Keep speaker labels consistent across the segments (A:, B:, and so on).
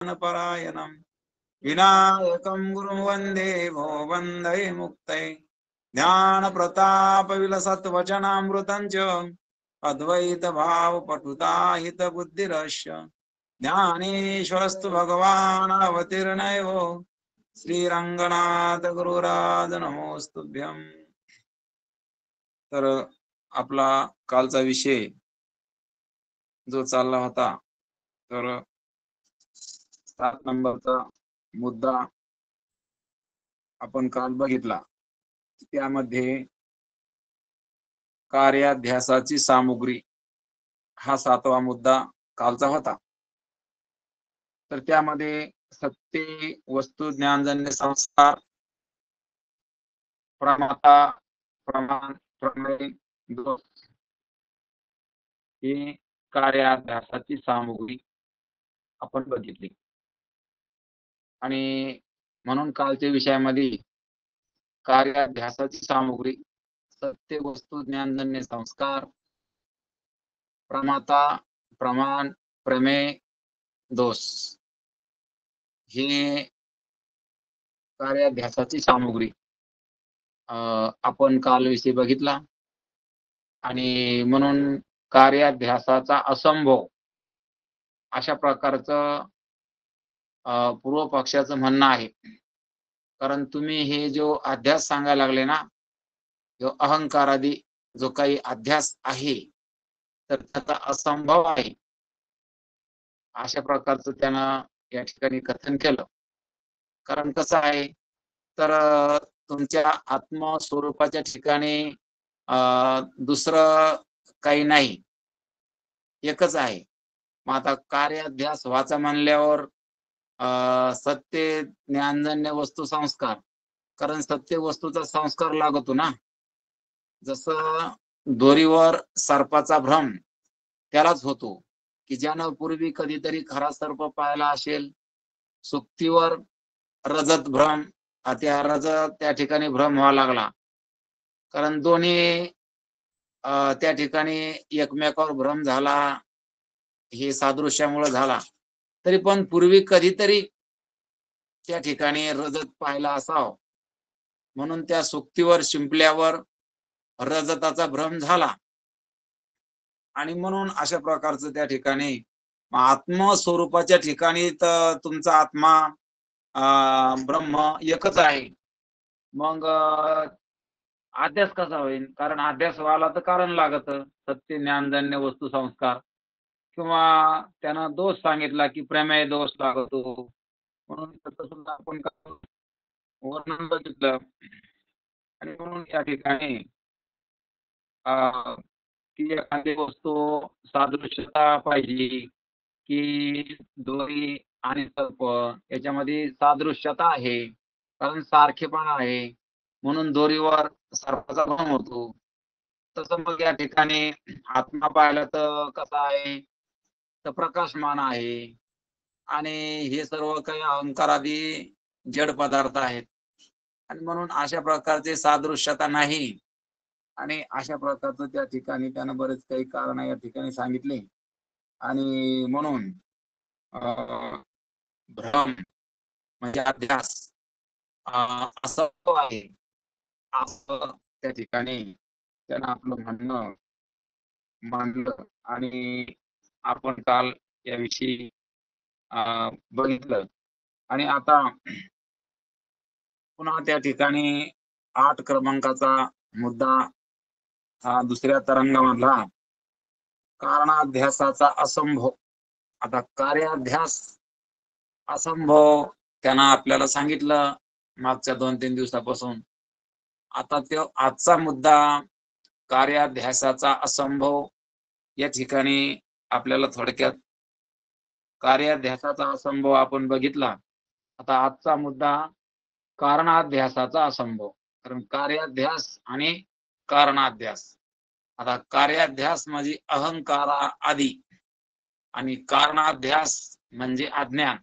A: परायणं विनायकं गुरुं वन्दे भो वन्दे मुक्तये ज्ञानप्रतापविलसत्वचनामृतं च अद्वैतभावपटुताहितबुद्धिरस्य ज्ञानेश्वरस्तु भगवान् अवतीर्णयो श्रीरंगनाथ गुरुराज नमोस्तुभ्यं। तर आपला कालचा विषय जो चालला होता तर 7 नंबरचा मुद्दा आपण काल बघितला। त्यामध्ये कार्याध्यासाची सामुग्री हा 7वा मुद्दा कालचा होता। तर त्यामध्ये सत्य वस्तू ज्ञानजन्य संस्कार प्रमाता प्रमाण प्रमेय दोष ही कार्याध्यासाची सामुग्री आपण बघितली। आणि म्हणून कालच्या विषयामध्ये कार्याध्यासाची सामुग्री सत्य वस्तू ज्ञानजन्य संस्कार प्रमाता प्रमाण प्रमेय दोष हे कार्याध्यासाची सामुग्री आपण काल विषय बघितला। आणि म्हणून कार्याध्यासाचा असंभव अशा प्रकारचं पूर्व पक्षाचं म्हणणं आहे। कारण तुम्ही हे जो अध्यास सांगायला लागले ना, जो अहंकारादी जो काही अध्यास आहे तर त्याचा असंभव आहे अशा प्रकारचं त्यानं या ठिकाणी कथन केलं। कारण कसं आहे तर तुमच्या आत्मस्वरूपाच्या ठिकाणी दुसरं काही नाही, एकच आहे। मग आता कार्याध्यास व्हायचा म्हणल्यावर सत्य ज्ञानजन्य वस्तू संस्कार, कारण सत्य वस्तूचा संस्कार लागतो ना। जसं दोरीवर सर्पाचा भ्रम त्यालाच होतो की ज्यानं पूर्वी कधीतरी खरा सर्प पाहिला असेल, सुक्तीवर रजत भ्रम त्या रजत त्या ठिकाणी भ्रम व्हावा लागला। कारण दोन्ही त्या ठिकाणी एकमेकावर भ्रम झाला, हे सादृश्यामुळे झाला। तरी पण पूर्वी कधीतरी त्या ठिकाणी रजत पाहिला असावं, म्हणून त्या सुक्तीवर शिंपल्यावर रजताचा भ्रम झाला। आणि म्हणून अशा प्रकारचं त्या ठिकाणी आत्मस्वरूपाच्या ठिकाणी तर तुमचा आत्मा ब्रह्म एकच आहे। मग अध्यास कसा होईल? कारण अध्यास व्हायला तर कारण लागत, सत्य ज्ञानजन्य वस्तू संस्कार, किंवा त्यानं दोष सांगितला की प्रमेय दोष लागतो। म्हणून त्याचं सुद्धा आपण वर्णन बघितलं। आणि म्हणून या ठिकाणी की एखादी वस्तू सादृश्यता पाहिजे की दोरी आणि सर्प याच्यामध्ये सादृश्यता आहे, कारण सारखेपणा आहे, म्हणून दोरीवर सर्पाचा भ्रम होतो। तसं मग या ठिकाणी आत्मा पाहिलं तर कसा आहे तर प्रकाशमान आहे। आणि हे सर्व काही अहंकारादी जड पदार्थ आहेत। आणि म्हणून अशा प्रकारचे सादृश्यता नाही। आणि अशा प्रकारचं त्या ठिकाणी त्यानं बरेच काही कारण या ठिकाणी सांगितले। आणि म्हणून भ्रम म्हणजे अध्यास असं आहे असं त्या ठिकाणी त्यानं आपलं म्हणणं मांडलं। आणि आपण काल याविषयी बघितलं। आणि आता पुन्हा त्या ठिकाणी 8 क्रमांकाचा मुद्दा हा दुसऱ्या तरंगामधला कारणाध्यासाचा असंभव। आता कार्याध्यास असंभव त्यानं आपल्याला सांगितलं मागच्या 2-3 दिवसापासून। आता तो आजचा मुद्दा कार्याध्यासाचा असंभव या ठिकाणी आपल्याला थोडक्यात कार्याध्यासाचा असंभव आपण बघितला। आता आजचा मुद्दा कारणाध्यासाचा असंभव। कारण कार्याध्यास आणि कारणाध्यास, आता कार्याध्यास म्हणजे अहंकारा आदी आणि कारणाध्यास म्हणजे अज्ञान,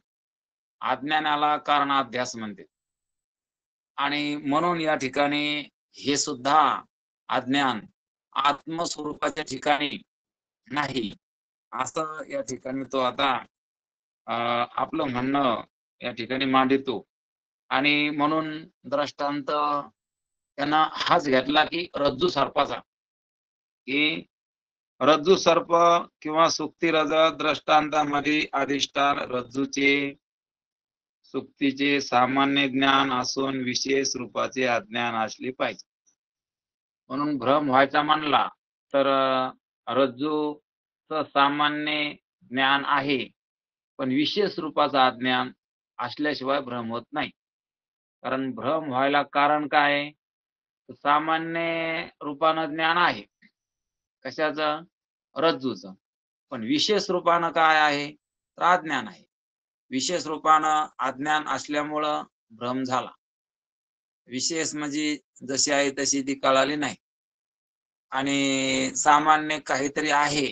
A: अज्ञानाला कारणाध्यास म्हणते। आणि म्हणून या ठिकाणी हे सुद्धा अज्ञान आत्मस्वरूपाच्या ठिकाणी नाही असं या ठिकाणी तो आता आपलं म्हणणं या ठिकाणी मांडितो आणि म्हणून दृष्टांत त्यांना हाच घेतला की रज्जू सर्पाचा, की रज्जू सर्प किंवा सुक्ती रजत दृष्टांतामध्ये अधिष्ठान रज्जूचे सुक्तीचे सामान्य ज्ञान असून विशेष रूपाचे अज्ञान असले पाहिजे. म्हणून भ्रम व्हायचा म्हणला तर रज्जूचं सामान्य ज्ञान आहे, पण विशेष रूपाचं अज्ञान असल्याशिवाय भ्रम होत नाही. कारण भ्रम व्हायला कारण काय आहे? सामान्य रूपानं ज्ञान आहे. कशाचं? रज्जूचं. पण विशेष रूपानं काय आहे? तर अज्ञान आहे. विशेष रूपानं अज्ञान असल्यामुळं भ्रम झाला. विशेष म्हणजे जशी आहे तशी ती कळाली नाही. आणि सामान्य काहीतरी आहे,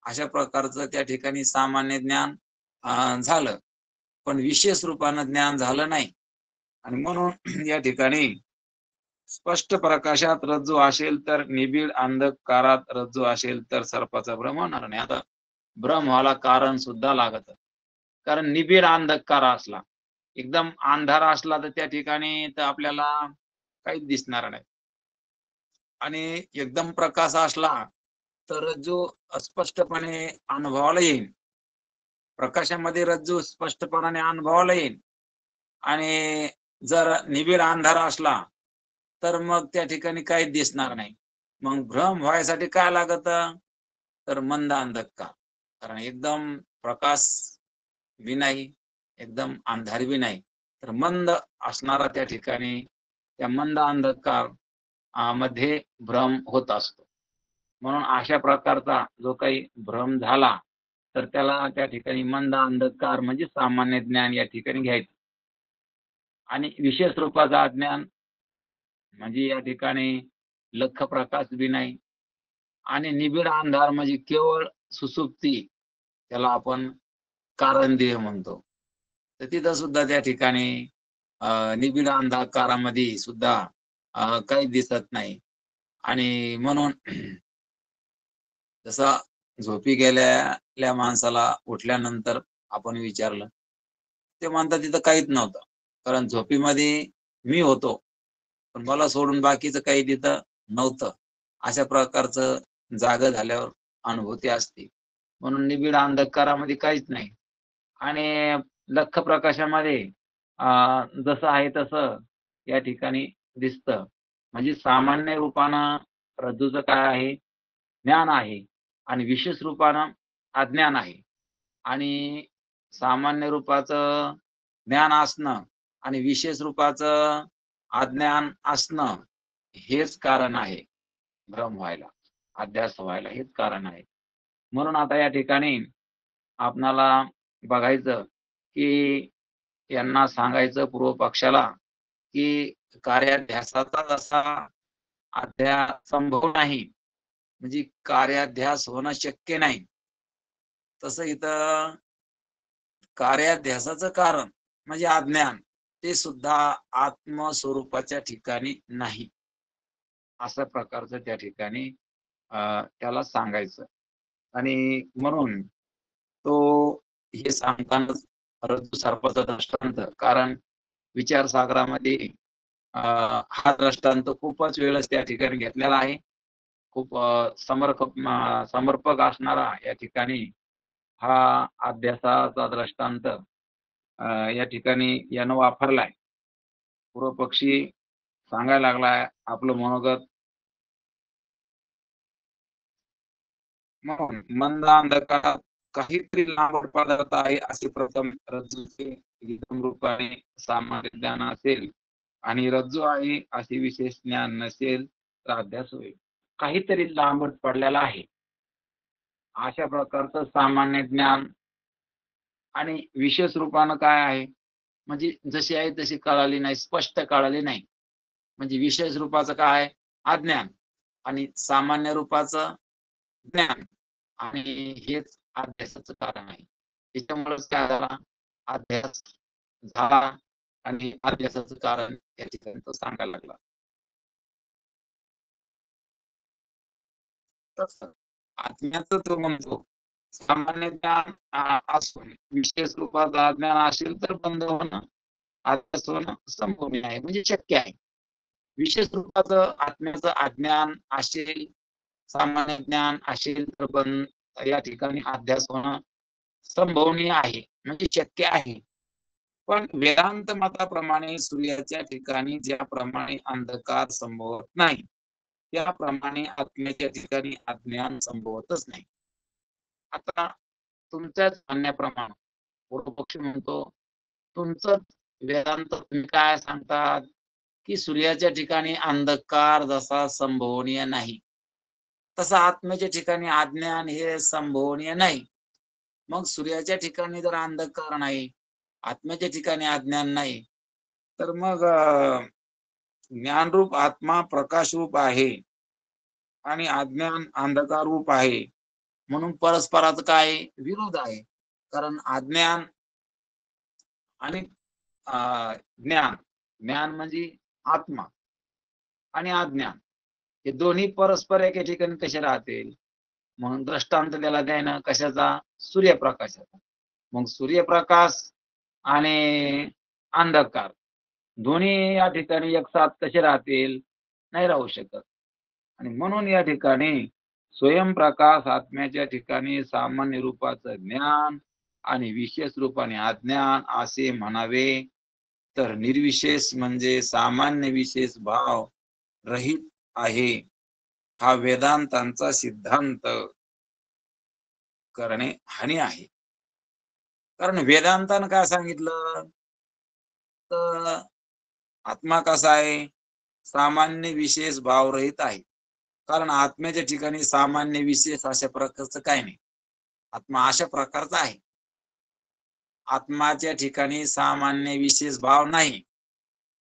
A: अशा प्रकारचं त्या ठिकाणी सामान्य ज्ञान झालं. पण विशेष रूपानं ज्ञान झालं नाही. आणि म्हणून या ठिकाणी स्पष्ट प्रकाशात रज्जू असेल तर निबिड अंधकारात रज्जू असेल तर सर्पाचा भ्रम होणार नाही. आता भ्रम व्हायला कारण सुद्धा लागत. कारण निबिड अंधकार असला, एकदम अंधार असला तर त्या ठिकाणी तर आपल्याला काहीच दिसणार नाही. आणि एकदम प्रकाश असला तर रज्जू स्पष्टपणे अनुभवाला येईल. प्रकाशामध्ये रज्जू स्पष्टपणे अनुभवाला येईल. आणि जर निबिड अंधार असला तर मग त्या ठिकाणी काहीच दिसणार नाही. मग भ्रम व्हायसाठी काय लागत? तर मंद अंधकार. कारण एकदम प्रकाश बी नाही, एकदम अंधार बी नाही, तर मंद असणारा त्या ठिकाणी त्या मंद अंधकार मध्ये भ्रम होत असतो. म्हणून अशा प्रकारचा जो काही भ्रम झाला तर त्याला त्या ठिकाणी मंद अंधकार म्हणजे सामान्य ज्ञान या ठिकाणी घ्यायचं. आणि विशेष रूपाचं अज्ञान म्हणजे या ठिकाणी लख्ख प्रकाश बी नाही आणि निबिड अंधार म्हणजे केवळ सुसुप्ती, त्याला आपण कारण देह म्हणतो. तर तिथं सुद्धा त्या ठिकाणी निबिड अंधकारामध्ये सुद्धा काही दिसत नाही. आणि म्हणून जसा झोपी गेलेल्या माणसाला उठल्यानंतर आपण विचारलं, ते म्हणतात तिथं काहीच नव्हतं. कारण झोपीमध्ये मी होतो, पण मला सोडून बाकीचं काही तिथं नव्हतं. अशा प्रकारचं जागं झाल्यावर अनुभूती असते. म्हणून निबिड अंधकारामध्ये काहीच नाही. आणि लख्ख प्रकाशामध्ये जसं आहे तसं या ठिकाणी दिसतं. म्हणजे सामान्य रूपानं रज्जूचं काय आहे? ज्ञान आहे आणि विशेष रूपानं अज्ञान आहे. आणि सामान्य रूपाचं ज्ञान असणं आणि विशेष रूपाचं अज्ञान असणं हेच कारण आहे भ्रम व्हायला, अध्यास व्हायला हेच कारण आहे. म्हणून आता या ठिकाणी आपणाला बघायचं की यांना सांगायचं पूर्व पक्षाला की कार्याध्यासाचा जसा अध्यास संभव नाही, म्हणजे कार्याध्यास होणं शक्य नाही, तसं इथं कार्याध्यासाचं कारण म्हणजे अज्ञान ते सुद्धा आत्मस्वरूपाच्या ठिकाणी नाही. अशा प्रकारचं त्या ठिकाणी त्याला सांगायचं. आणि म्हणून तो हे सांगतानाच रज्जू सर्पाचा दृष्टांत, कारण विचारसागरामध्ये हा दृष्टांत खूपच वेळेस त्या ठिकाणी घेतलेला आहे. खूप समर्पक असणारा या ठिकाणी हा अभ्यासाचा दृष्टांत या ठिकाणी यानं वापरलाय. पूर्वपक्षी सांगायला लागलाय आपलं मनोगत. म्हणून मंद अंधकारात काहीतरी लांबट पदार्थ आहे असे प्रथम रज्जूचे विषम रूपाने सामान्य ज्ञान असेल आणि रज्जू आहे असे विशेष ज्ञान नसेल तर अभ्यास होईल. काहीतरी लांबट पडलेला आहे अशा प्रकारचं सामान्य ज्ञान आणि विशेष रूपानं काय आहे? म्हणजे जशी आहे तशी कळाली नाही, स्पष्ट कळाली नाही. म्हणजे विशेष रूपाचं काय आहे? अज्ञान आणि सामान्य रूपाचं ज्ञान. आणि हेच अभ्यासाचं कारण आहे. त्याच्यामुळेच काय झाला? अभ्यास झाला आणि अभ्यासाचं कारण या ठिकाणी तो सांगायला लागला. तसं अज्ञात तो म्हणतो सामान्य ज्ञान असून विशेष रूपाचं अज्ञान असेल तर बंद होणं, अभ्यास होणं संभव आहे, म्हणजे शक्य आहे. विशेष रूपाचं आत्म्याचं अज्ञान असेल, सामान्य ज्ञान असेल तर पण या ठिकाणी अध्यास होणं संभवनीय आहे, म्हणजे शक्य आहे. पण वेदांत मताप्रमाणे सूर्याच्या ठिकाणी ज्याप्रमाणे अंधकार संभवत नाही, त्याप्रमाणे आत्म्याच्या ठिकाणी अज्ञान संभवतच नाही. आता तुमच्याच म्हणण्याप्रमाणे पूर्वपक्ष म्हणतो, तुमचं वेदांत तुम्ही काय सांगतात की सूर्याच्या ठिकाणी अंधकार जसा संभवनीय नाही, तसा आत्म्याच्या ठिकाणी अज्ञान हे संभवनीय नाही. मग सूर्याच्या ठिकाणी जर अंधकार नाही, आत्म्याच्या ठिकाणी अज्ञान नाही, तर मग ज्ञानरूप आत्मा प्रकाश रूप आहे आणि अज्ञान अंधकार रूप आहे, म्हणून परस्परात काय विरोध आहे. कारण अज्ञान आणि ज्ञान, ज्ञान म्हणजे आत्मा आणि अज्ञान हे दोन्ही परस्पर एके ठिकाणी कसे राहतील. म्हणून दृष्टांत त्याला द्यायनं कशाचा, सूर्यप्रकाशाचा. मग सूर्यप्रकाश आणि अंधकार दोन्ही या ठिकाणी एक साथ कसे राहतील, नाही राहू शकत. आणि म्हणून या ठिकाणी स्वयंप्रकाश आत्म्याच्या ठिकाणी सामान्य रूपाचं ज्ञान आणि विशेष रूपाने अज्ञान असे म्हणावे, तर निर्विशेष म्हणजे सामान्य विशेष भाव रहित आहे, हा वेदांतांचा सिद्धांत करणे हानी आहे. कारण वेदांतानं काय सांगितलं, तर आत्मा कसा आहे, सामान्य विशेष भाव रहित आहे. कारण आत्म्याच्या ठिकाणी सामान्य विशेष अशा प्रकारचं काय नाही, आत्मा अशा प्रकारचा आहे. आत्माच्या ठिकाणी सामान्य विशेष भाव नाही,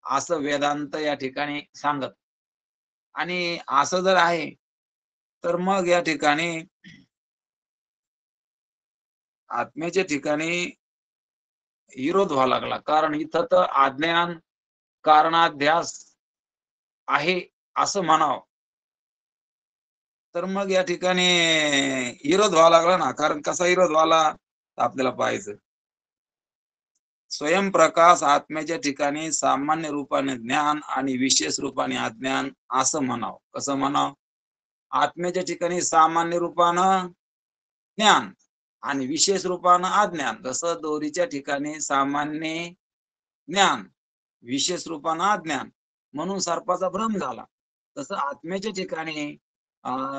A: असं वेदांत या ठिकाणी सांगत. आणि असं जर आहे तर मग या ठिकाणी आत्म्याच्या ठिकाणी विरोध व्हावा लागला. कारण इथं तर अज्ञान कारणाध्यास आहे असं म्हणावं, तर मग या ठिकाणी विरोध व्हावा लागला ना. कारण कसा विरोध व्हायला आपल्याला पाहायचं. स्वयंप्रकाश आत्म्याच्या ठिकाणी सामान्य रूपाने ज्ञान आणि विशेष रूपाने अज्ञान असं म्हणावं. कसं म्हणावं, आत्म्याच्या ठिकाणी सामान्य रूपानं ज्ञान आणि विशेष रूपानं अज्ञान. जसं दोरीच्या ठिकाणी सामान्य ज्ञान, विशेष रूपानं अज्ञान, म्हणून सर्पाचा भ्रम झाला. तसं आत्म्याच्या ठिकाणी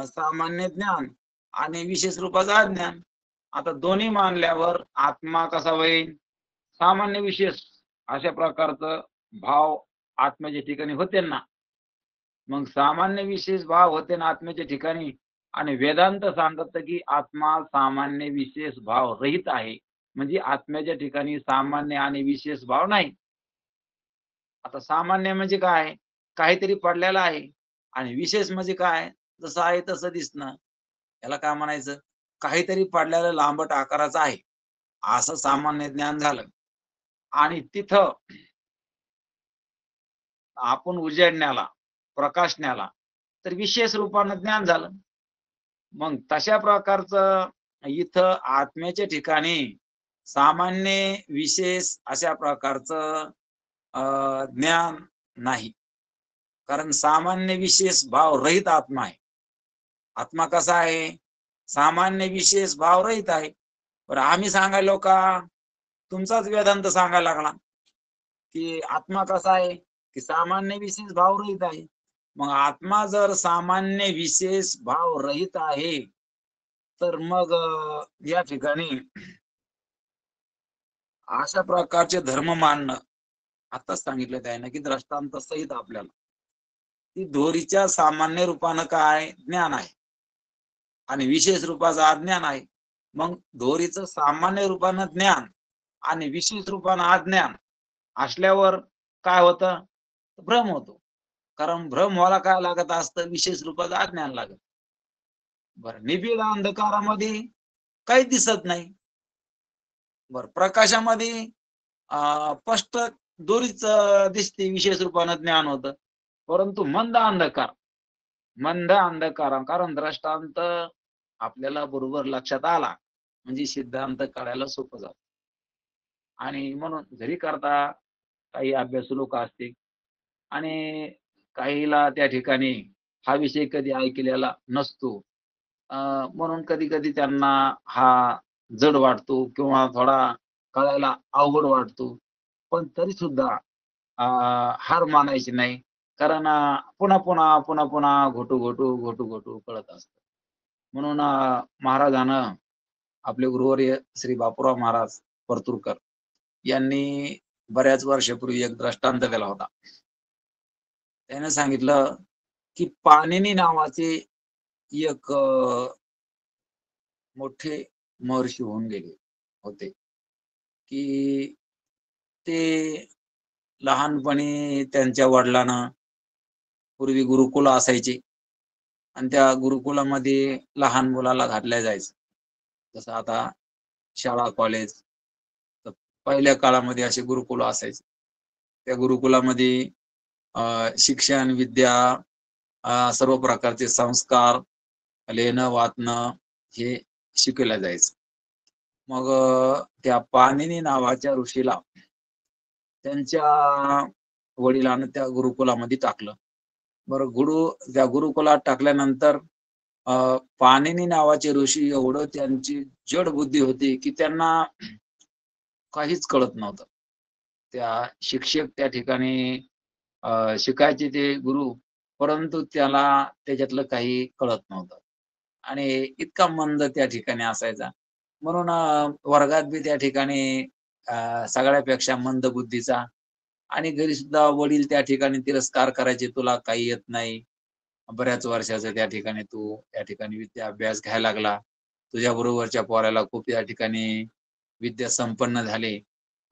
A: सामान्य ज्ञान आणि विशेष रूपाचं अज्ञान. आता दोन्ही मानल्यावर आत्मा कसा होईल, सामान्य विशेष अशा प्रकारचं भाव आत्म्याच्या ठिकाणी होते ना. मग सामान्य विशेष भाव होते ना आत्म्याच्या ठिकाणी, आणि वेदांत सांगत की आत्मा सामान्य विशेष भाव रहित आहे, म्हणजे आत्म्याच्या ठिकाणी सामान्य आणि विशेष भाव नाही. आता सामान्य म्हणजे काय, काहीतरी पडलेलं आहे. आणि विशेष म्हणजे काय, जसं आहे तसं दिसणं. याला काय म्हणायचं, काहीतरी पडलेलं लांबट आकाराचं आहे, असं सामान्य ज्ञान झालं. आणि तिथं आपण उजेडण्याला, प्रकाशण्याला, तर विशेष रूपानं ज्ञान झालं. मग तशा प्रकारचं इथं आत्म्याच्या ठिकाणी सामान्य विशेष अशा प्रकारचं ज्ञान नाही. कारण सामान्य विशेष भाव रहित आत्मा आहे. आत्मा कसा आहे, सामान्य विशेष भाव रहित आहे. बरं आम्ही सांगायलो का, तुमचाच वेदांत सांगायला लागला की आत्मा कसा आहे, की सामान्य विशेष भाव रहित आहे. मग आत्मा जर सामान्य विशेष भाव रहित आहे, तर मग या ठिकाणी अशा प्रकारचे धर्म मानणं, आताच सांगितलं काय ना की दृष्टांत सहित आपल्याला, की दोरीच्या सामान्य रूपानं काय ज्ञान आहे आणि विशेष रूपाचं अज्ञान आहे. मग दोरीचं सामान्य रूपानं ज्ञान आणि विशेष रूपानं अज्ञान असल्यावर काय होतं, भ्रम होतो. कारण भ्रम व्हायला काय लागत असतं, विशेष रूपाचं अज्ञान लागत. बरं निबिड अंधकारामध्ये काही दिसत नाही. बरं प्रकाशामध्ये स्पष्ट दोरीच दिसते, विशेष रूपानं ज्ञान होतं. परंतु मंद अंधकार कारण दृष्टांत आपल्याला बरोबर लक्षात आला म्हणजे सिद्धांत काढायला सोपं जातं. आणि म्हणून घरी करता काही अभ्यासू लोक असतील आणि काहीला त्या ठिकाणी हा विषय कधी ऐकलेला नसतो. अ, म्हणून कधी-कधी त्यांना हा जड वाटतो किंवा थोडा कळायला अवघड वाटतो. पण तरी सुद्धा हार मानायची नाही. कारण पुन्हा-पुन्हा, पुन्हा-पुन्हा, घोटू-घोटू कळत असतं. म्हणून महाराजानं आपले गुरुवर्य श्री बापूराव महाराज परतूरकर यांनी बऱ्याच वर्षापूर्वी एक दृष्टांत दिला होता. त्याने सांगितलं, की पाणिनी नावाचे एक मोठे महर्षी होऊन गेले होते, की ते लहानपणी त्यांच्या वडिलांना पूर्वी गुरुकुल असायचे आणि त्या गुरुकुलामध्ये लहान मुलाला घातल्या जायचं. जसं आता शाळा, कॉलेज तर पहिल्या काळामध्ये असे गुरुकुल असायचे. त्या गुरुकुलामध्ये शिक्षण, विद्या, सर्व प्रकारचे संस्कार, लिहिणं, वाचणं हे शिकवलं जायचं. मग त्या पाणिनी नावाच्या ऋषीला त्यांच्या वडिलांनी त्या गुरुकुलामध्ये टाकलं. बरं त्या गुरुकुलात टाकल्यानंतर अ, पाणिनी नावाचे ऋषी एवढं त्यांची जड बुद्धी होती, की त्यांना काहीच कळत नव्हतं. त्या शिक्षक त्या ठिकाणी शिकायचे ते गुरु, परंतु त्याला त्याच्यातलं काही कळत नव्हतं आणि इतका मंद त्या ठिकाणी असायचा. म्हणून वर्गात बी त्या ठिकाणी सगळ्यापेक्षा मंद बुद्धीचा आणि घरी सुद्धा वडील त्या ठिकाणी तिरस्कार करायचे, "तुला काही येत नाही. बऱ्याच वर्षाचा त्या ठिकाणी तू त्या ठिकाणी विद्या अभ्यास घ्यायला लागला. तुझ्या बरोबरच्या पोराला खूप त्या ठिकाणी विद्या संपन्न झाली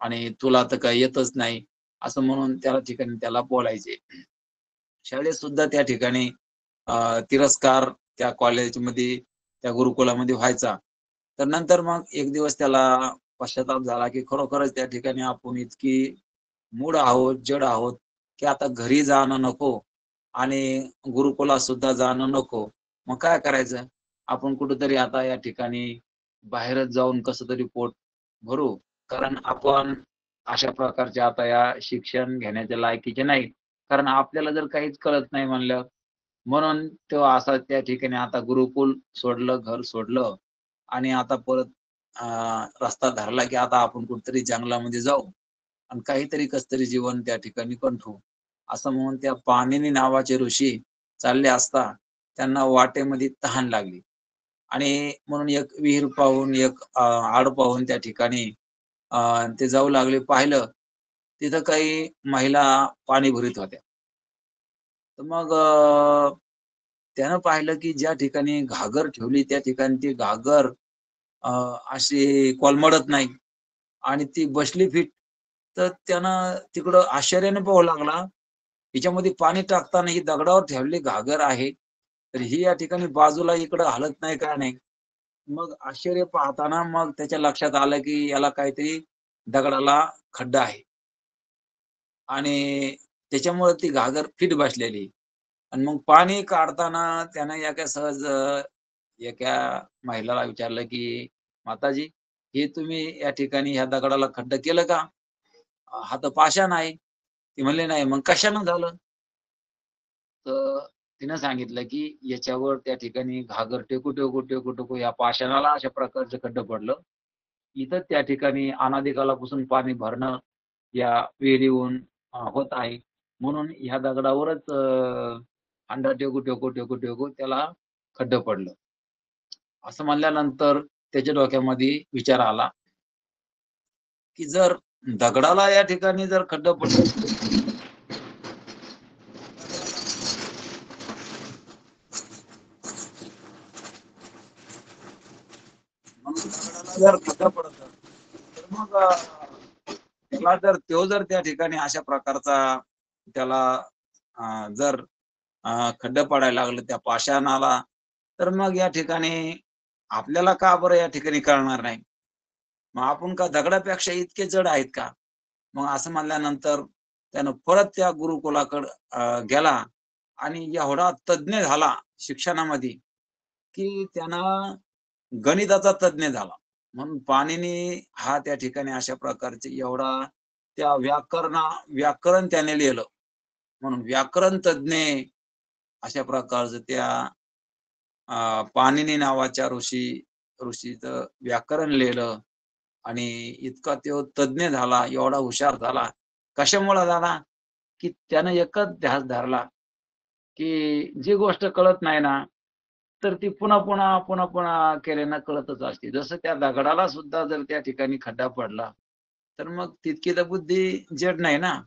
A: आणि तुला तर काही येतच नाही." असं म्हणून त्या ठिकाणी त्याला बोलायचे. शाळेत सुद्धा त्या ठिकाणी तिरस्कार त्या कॉलेजमध्ये, त्या गुरुकुलामध्ये व्हायचा. तर नंतर मग एक दिवस त्याला पश्चाताप झाला, की खरोखरच त्या ठिकाणी आपण इतकी मूढ आहोत, जड आहोत, की आता घरी जाणं नको आणि गुरुकुलात सुद्धा जाणं नको. मग काय करायचं? आपण कुठेतरी आता या ठिकाणी बाहेरच जाऊन कसं तरी पोट भरू. कारण आपण अशा प्रकारच्या आता या शिक्षण घेण्याच्या लायकीचे नाही. कारण आपल्याला जर काहीच कळत नाही म्हणल्यावर म्हणून तो असा त्या ठिकाणी आता गुरुकुल सोडलं, घर सोडलं आणि आता परत रस्ता धरला, की आता आपण कुठेतरी जंगलामध्ये जाऊ आणि काहीतरी कसतरी जीवन त्या ठिकाणी कंठवू. असं म्हणून त्या पाणिनी नावाचे ऋषी चालले असता त्यांना वाटेमध्ये तहान लागली आणि म्हणून एक विहीर पाहून, एक आड पाहून त्या ठिकाणी ते जाऊ लागले. पाहिलं तिथं काही महिला पाणी भरीत होत्या. तर मग त्यानं पाहिलं की ज्या ठिकाणी घागर ठेवली त्या ठिकाणी ती घागर अ, अशी कोलमडत नाही आणि ती बसली फिट. तर त्यानं तिकडं आश्चर्याने पाहू लागला, हिच्यामध्ये पाणी टाकताना ही दगडावर ठेवलेली घागर आहे, तर ही या ठिकाणी बाजूला इकडं हलत नाही का नाही? मग आश्चर्य पाहताना मग त्याच्या लक्षात आलं की याला काहीतरी दगडाला खड्डा आहे आणि त्याच्यामुळे ती घागर फिट बसलेली. आणि मग पाणी काढताना त्यानं एका महिलाला विचारलं, की "माताजी, हे तुम्ही या ठिकाणी ह्या दगडाला खड्डं केलं का? हा तर पाषाण आहे." ती म्हणली, "नाही." "मग कशानं झालं?" तर तिनं सांगितलं, की याच्यावर त्या ठिकाणी घागर टेकू या पाषाणाला अशा प्रकारचं खड्डं पडलं. इथं त्या ठिकाणी अनादी कालापासून पाणी भरणं या विहिरीहून होत आहे. म्हणून ह्या दगडावरच अंडा टेकू त्याला खड्डं पडलं. असं म्हणल्यानंतर त्याच्या डोक्यामध्ये विचार आला, की जर दगडाला या ठिकाणी जर खड्डं पडलं म्हणून दगडाला जर खड्डं पडलं, तर मग त्याला जर त्या ठिकाणी अशा प्रकारचा त्याला जर खड्डं पडायला लागलं त्या पाषाणाला, तर मग या ठिकाणी आपल्याला का बरं या ठिकाणी कळणार नाही? मग आपण का दगडापेक्षा इतके जड आहेत का? मग असं म्हणल्यानंतर त्यानं परत त्या गुरुकुलाकडं गेला आणि एवढा तज्ञ झाला शिक्षणामध्ये, की त्यानं गणिताचा तज्ञ झाला. म्हणून पाणिनी हा त्या ठिकाणी अशा प्रकारचे एवढा त्या व्याकरण त्याने लिहिलं. म्हणून व्याकरण तज्ञ अशा प्रकारचं त्या पाणिनी नावाच्या ऋषीचं व्याकरण लिहिलं आणि इतका तो तज्ञ झाला, एवढा हुशार झाला. कशामुळे झाला? की त्यानं एकच ध्यास धरला, की जी गोष्ट कळत नाही ना, तर ती पुन्हा केल्यानं कळतच असते. जसं त्या दगडाला सुद्धा जर त्या ठिकाणी खड्डा पडला, तर मग तितकी तर बुद्धी जड नाही ना.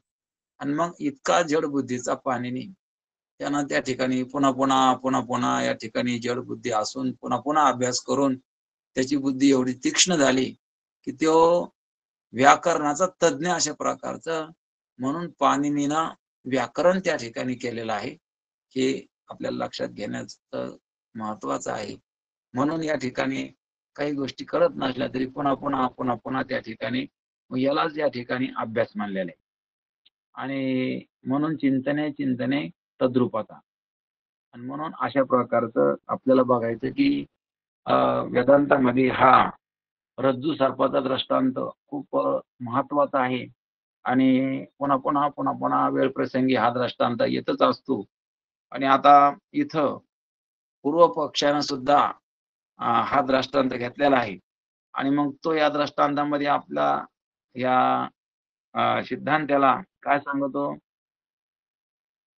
A: आणि मग इतका जड बुद्धीचा पाणिनी त्यानं त्या ठिकाणी पुन्हा या ठिकाणी जड बुद्धी असून पुन्हा अभ्यास करून त्याची बुद्धी एवढी तीक्ष्ण झाली, की तो व्याकरणाचा तज्ञ अशा प्रकारचं म्हणून पाणिनीनं व्याकरण त्या ठिकाणी केलेलं आहे. हे आपल्याला लक्षात घेण्याचं महत्वाचं आहे. म्हणून या ठिकाणी काही गोष्टी कळत नसल्या तरी पुन्हा त्या ठिकाणी मग यालाच या ठिकाणी अभ्यास मानलेला आहे. आणि म्हणून चिंतने तद्रूपता. आणि म्हणून अशा प्रकारचं आपल्याला बघायचं की वेदांतामध्ये हा रज्जू सर्पाचा दृष्टांत खूप महत्वाचा आहे. आणि पुन्हा वेळ प्रसंगी हा दृष्टांत येतच असतो. आणि आता इथं पूर्व पक्षानं सुद्धा हा दृष्टांत घेतलेला आहे. आणि मग तो या दृष्टांतामध्ये आपला या सिद्धांताला काय सांगतो?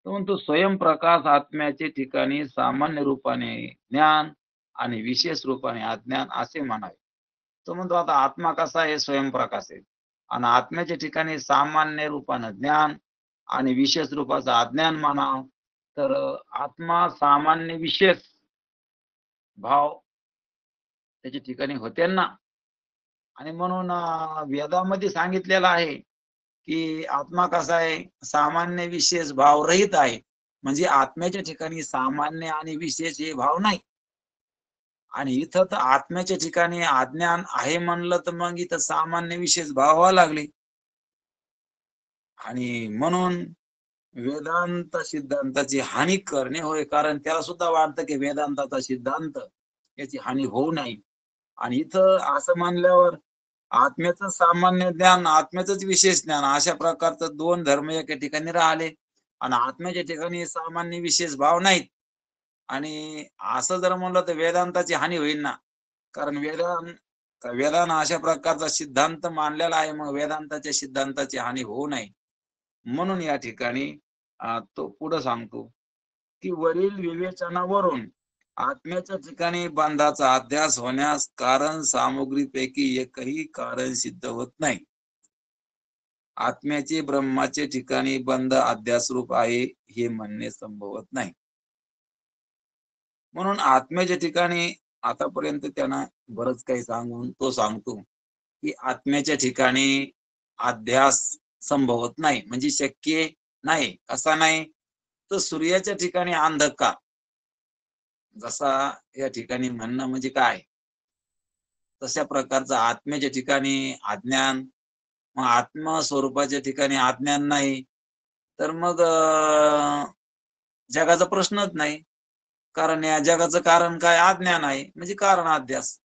A: तो म्हणतो स्वयंप्रकाश आत्म्याचे ठिकाणी सामान्य रूपाने ज्ञान आणि विशेष रूपाने अज्ञान असे म्हणावे. तो म्हणतो आता आत्मा कसा आहे? स्वयंप्रकाश आहे. आणि आत्म्याच्या ठिकाणी सामान्य रूपानं ज्ञान आणि विशेष रूपाचं अज्ञान म्हणावं. तर आत्मा सामान्य विशेष भाव त्याच्या ठिकाणी होते ना. आणि म्हणून वेदामध्ये सांगितलेलं आहे की आत्मा कसा आहे? सामान्य विशेष भाव रहित आहे. म्हणजे आत्म्याच्या ठिकाणी सामान्य आणि विशेष हे भाव नाही. आणि इथं तर आत्म्याच्या ठिकाणी अज्ञान आहे म्हणलं तर मग इथं सामान्य विशेष भाव व्हावं लागले. आणि म्हणून वेदांत सिद्धांताची हानी करणे होय. कारण त्याला सुद्धा वाटतं की वेदांताचा सिद्धांत याची हानी होऊ नये. आणि इथं असं मानल्यावर आत्म्याचं सामान्य ज्ञान, आत्म्याचंच विशेष ज्ञान अशा प्रकारचं दोन धर्म एका ठिकाणी राहिले. आणि आत्म्याच्या ठिकाणी सामान्य विशेष भाव नाहीत. आणि असं जर म्हणलं तर वेदांताची हानी होईल ना. कारण वेदांत अशा प्रकारचा सिद्धांत मानलेला आहे. मग वेदांताच्या सिद्धांताची हानी होऊ नये म्हणून या ठिकाणी तो पुढे सांगतो की वरील विवेचनावरून आत्म्याच्या ठिकाणी बंधाचा अध्यास होण्यास कारण सामुग्रीपैकी एकही कारण सिद्ध होत नाही. आत्म्याचे ब्रह्माचे ठिकाणी बंध अध्यासरूप आहे हे म्हणणे संभवत नाही. म्हणून आत्म्याच्या ठिकाणी आतापर्यंत त्यांना बरंच काही सांगून तो सांगतो की आत्म्याच्या ठिकाणी अध्यास संभवत नाही. म्हणजे शक्य नाही. कसा नाही? तर सूर्याच्या ठिकाणी अंधकार जसा या ठिकाणी म्हणणं म्हणजे काय? तशा प्रकारचं आत्म्याच्या ठिकाणी अज्ञान, मग आत्मस्वरूपाच्या ठिकाणी अज्ञान नाही, तर मग जगाचा प्रश्नच नाही. कारण या जगाचं कारण काय? अज्ञान आहे. म्हणजे कारणाध्यास.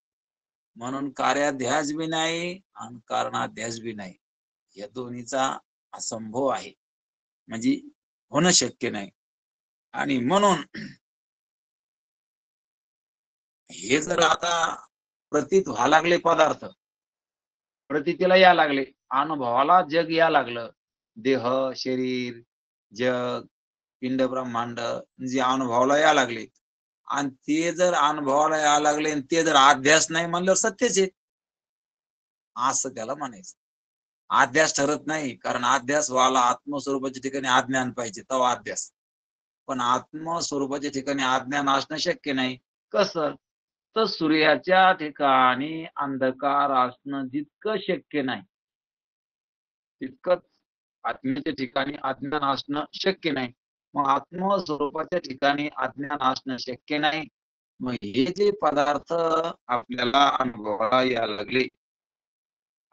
A: म्हणून कार्याध्यास बी नाही आणि कारणाध्यास बी नाही. या दोन्हीचा असंभव आहे. म्हणजे होणं शक्य नाही. आणि म्हणून हे जर आता प्रतीत व्हायला लागले पदार्थ, प्रतीतीला या लागले, अनुभवाला जग या लागलं, देह, शरीर, जग, पिंड ब्रह्मांड जे अनुभवाला या लागले आणि ते जर अनुभवाला या लागले आणि ते जर अध्यास नाही म्हणल्यावर सत्यच आहे असं त्याला म्हणायचं. अध्यास ठरत नाही. कारण अध्यास व्हायला आत्मस्वरूपाच्या ठिकाणी अज्ञान पाहिजे तेव्हा अध्यास. पण आत्मस्वरूपाच्या ठिकाणी अज्ञान असणं शक्य नाही. कसं? तर सूर्याच्या ठिकाणी अंधकार असणं जितकं शक्य नाही तितकंच आत्म्याच्या ठिकाणी अज्ञान असणं शक्य नाही. मग आत्मस्वरूपाच्या ठिकाणी अज्ञान असणं शक्य नाही. मग हे जे पदार्थ आपल्याला अनुभवाला यायला लागले,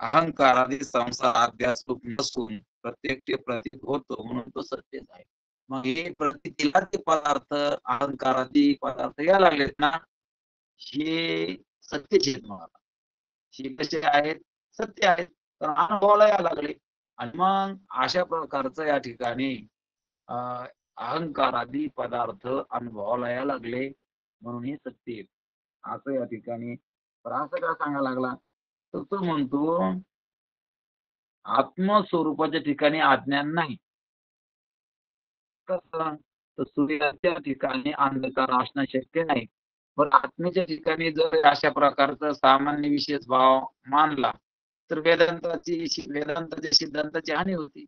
A: अहंकारादी संसार अध्यास नसून प्रत्यक्ष प्रतीत होतो म्हणून तो सत्यच आहे. मग हे प्रतीला ते पदार्थ अहंकारादी पदार्थ यायला लागलेत ना, हे सत्यच आहेत मला. हे कसे आहेत? सत्य आहेत. तर अनुभवाला यायला लागले. आणि मग अशा प्रकारचं या ठिकाणी अहंकारादी पदार्थ अनुभवाला यायला लागले, म्हणून हे सत्य आहे. असं या ठिकाणी तर असं का सांगायला लागला? तर तो म्हणतो आत्मस्वरूपाच्या ठिकाणी अज्ञान नाही. कसं? तर सूर्याच्या ठिकाणी अंधकार असणं शक्य नाही. पण आत्मेच्या ठिकाणी जर अशा प्रकारचा सामान्य विशेष भाव मानला, तर वेदांताच्या सिद्धांताची हानी होती.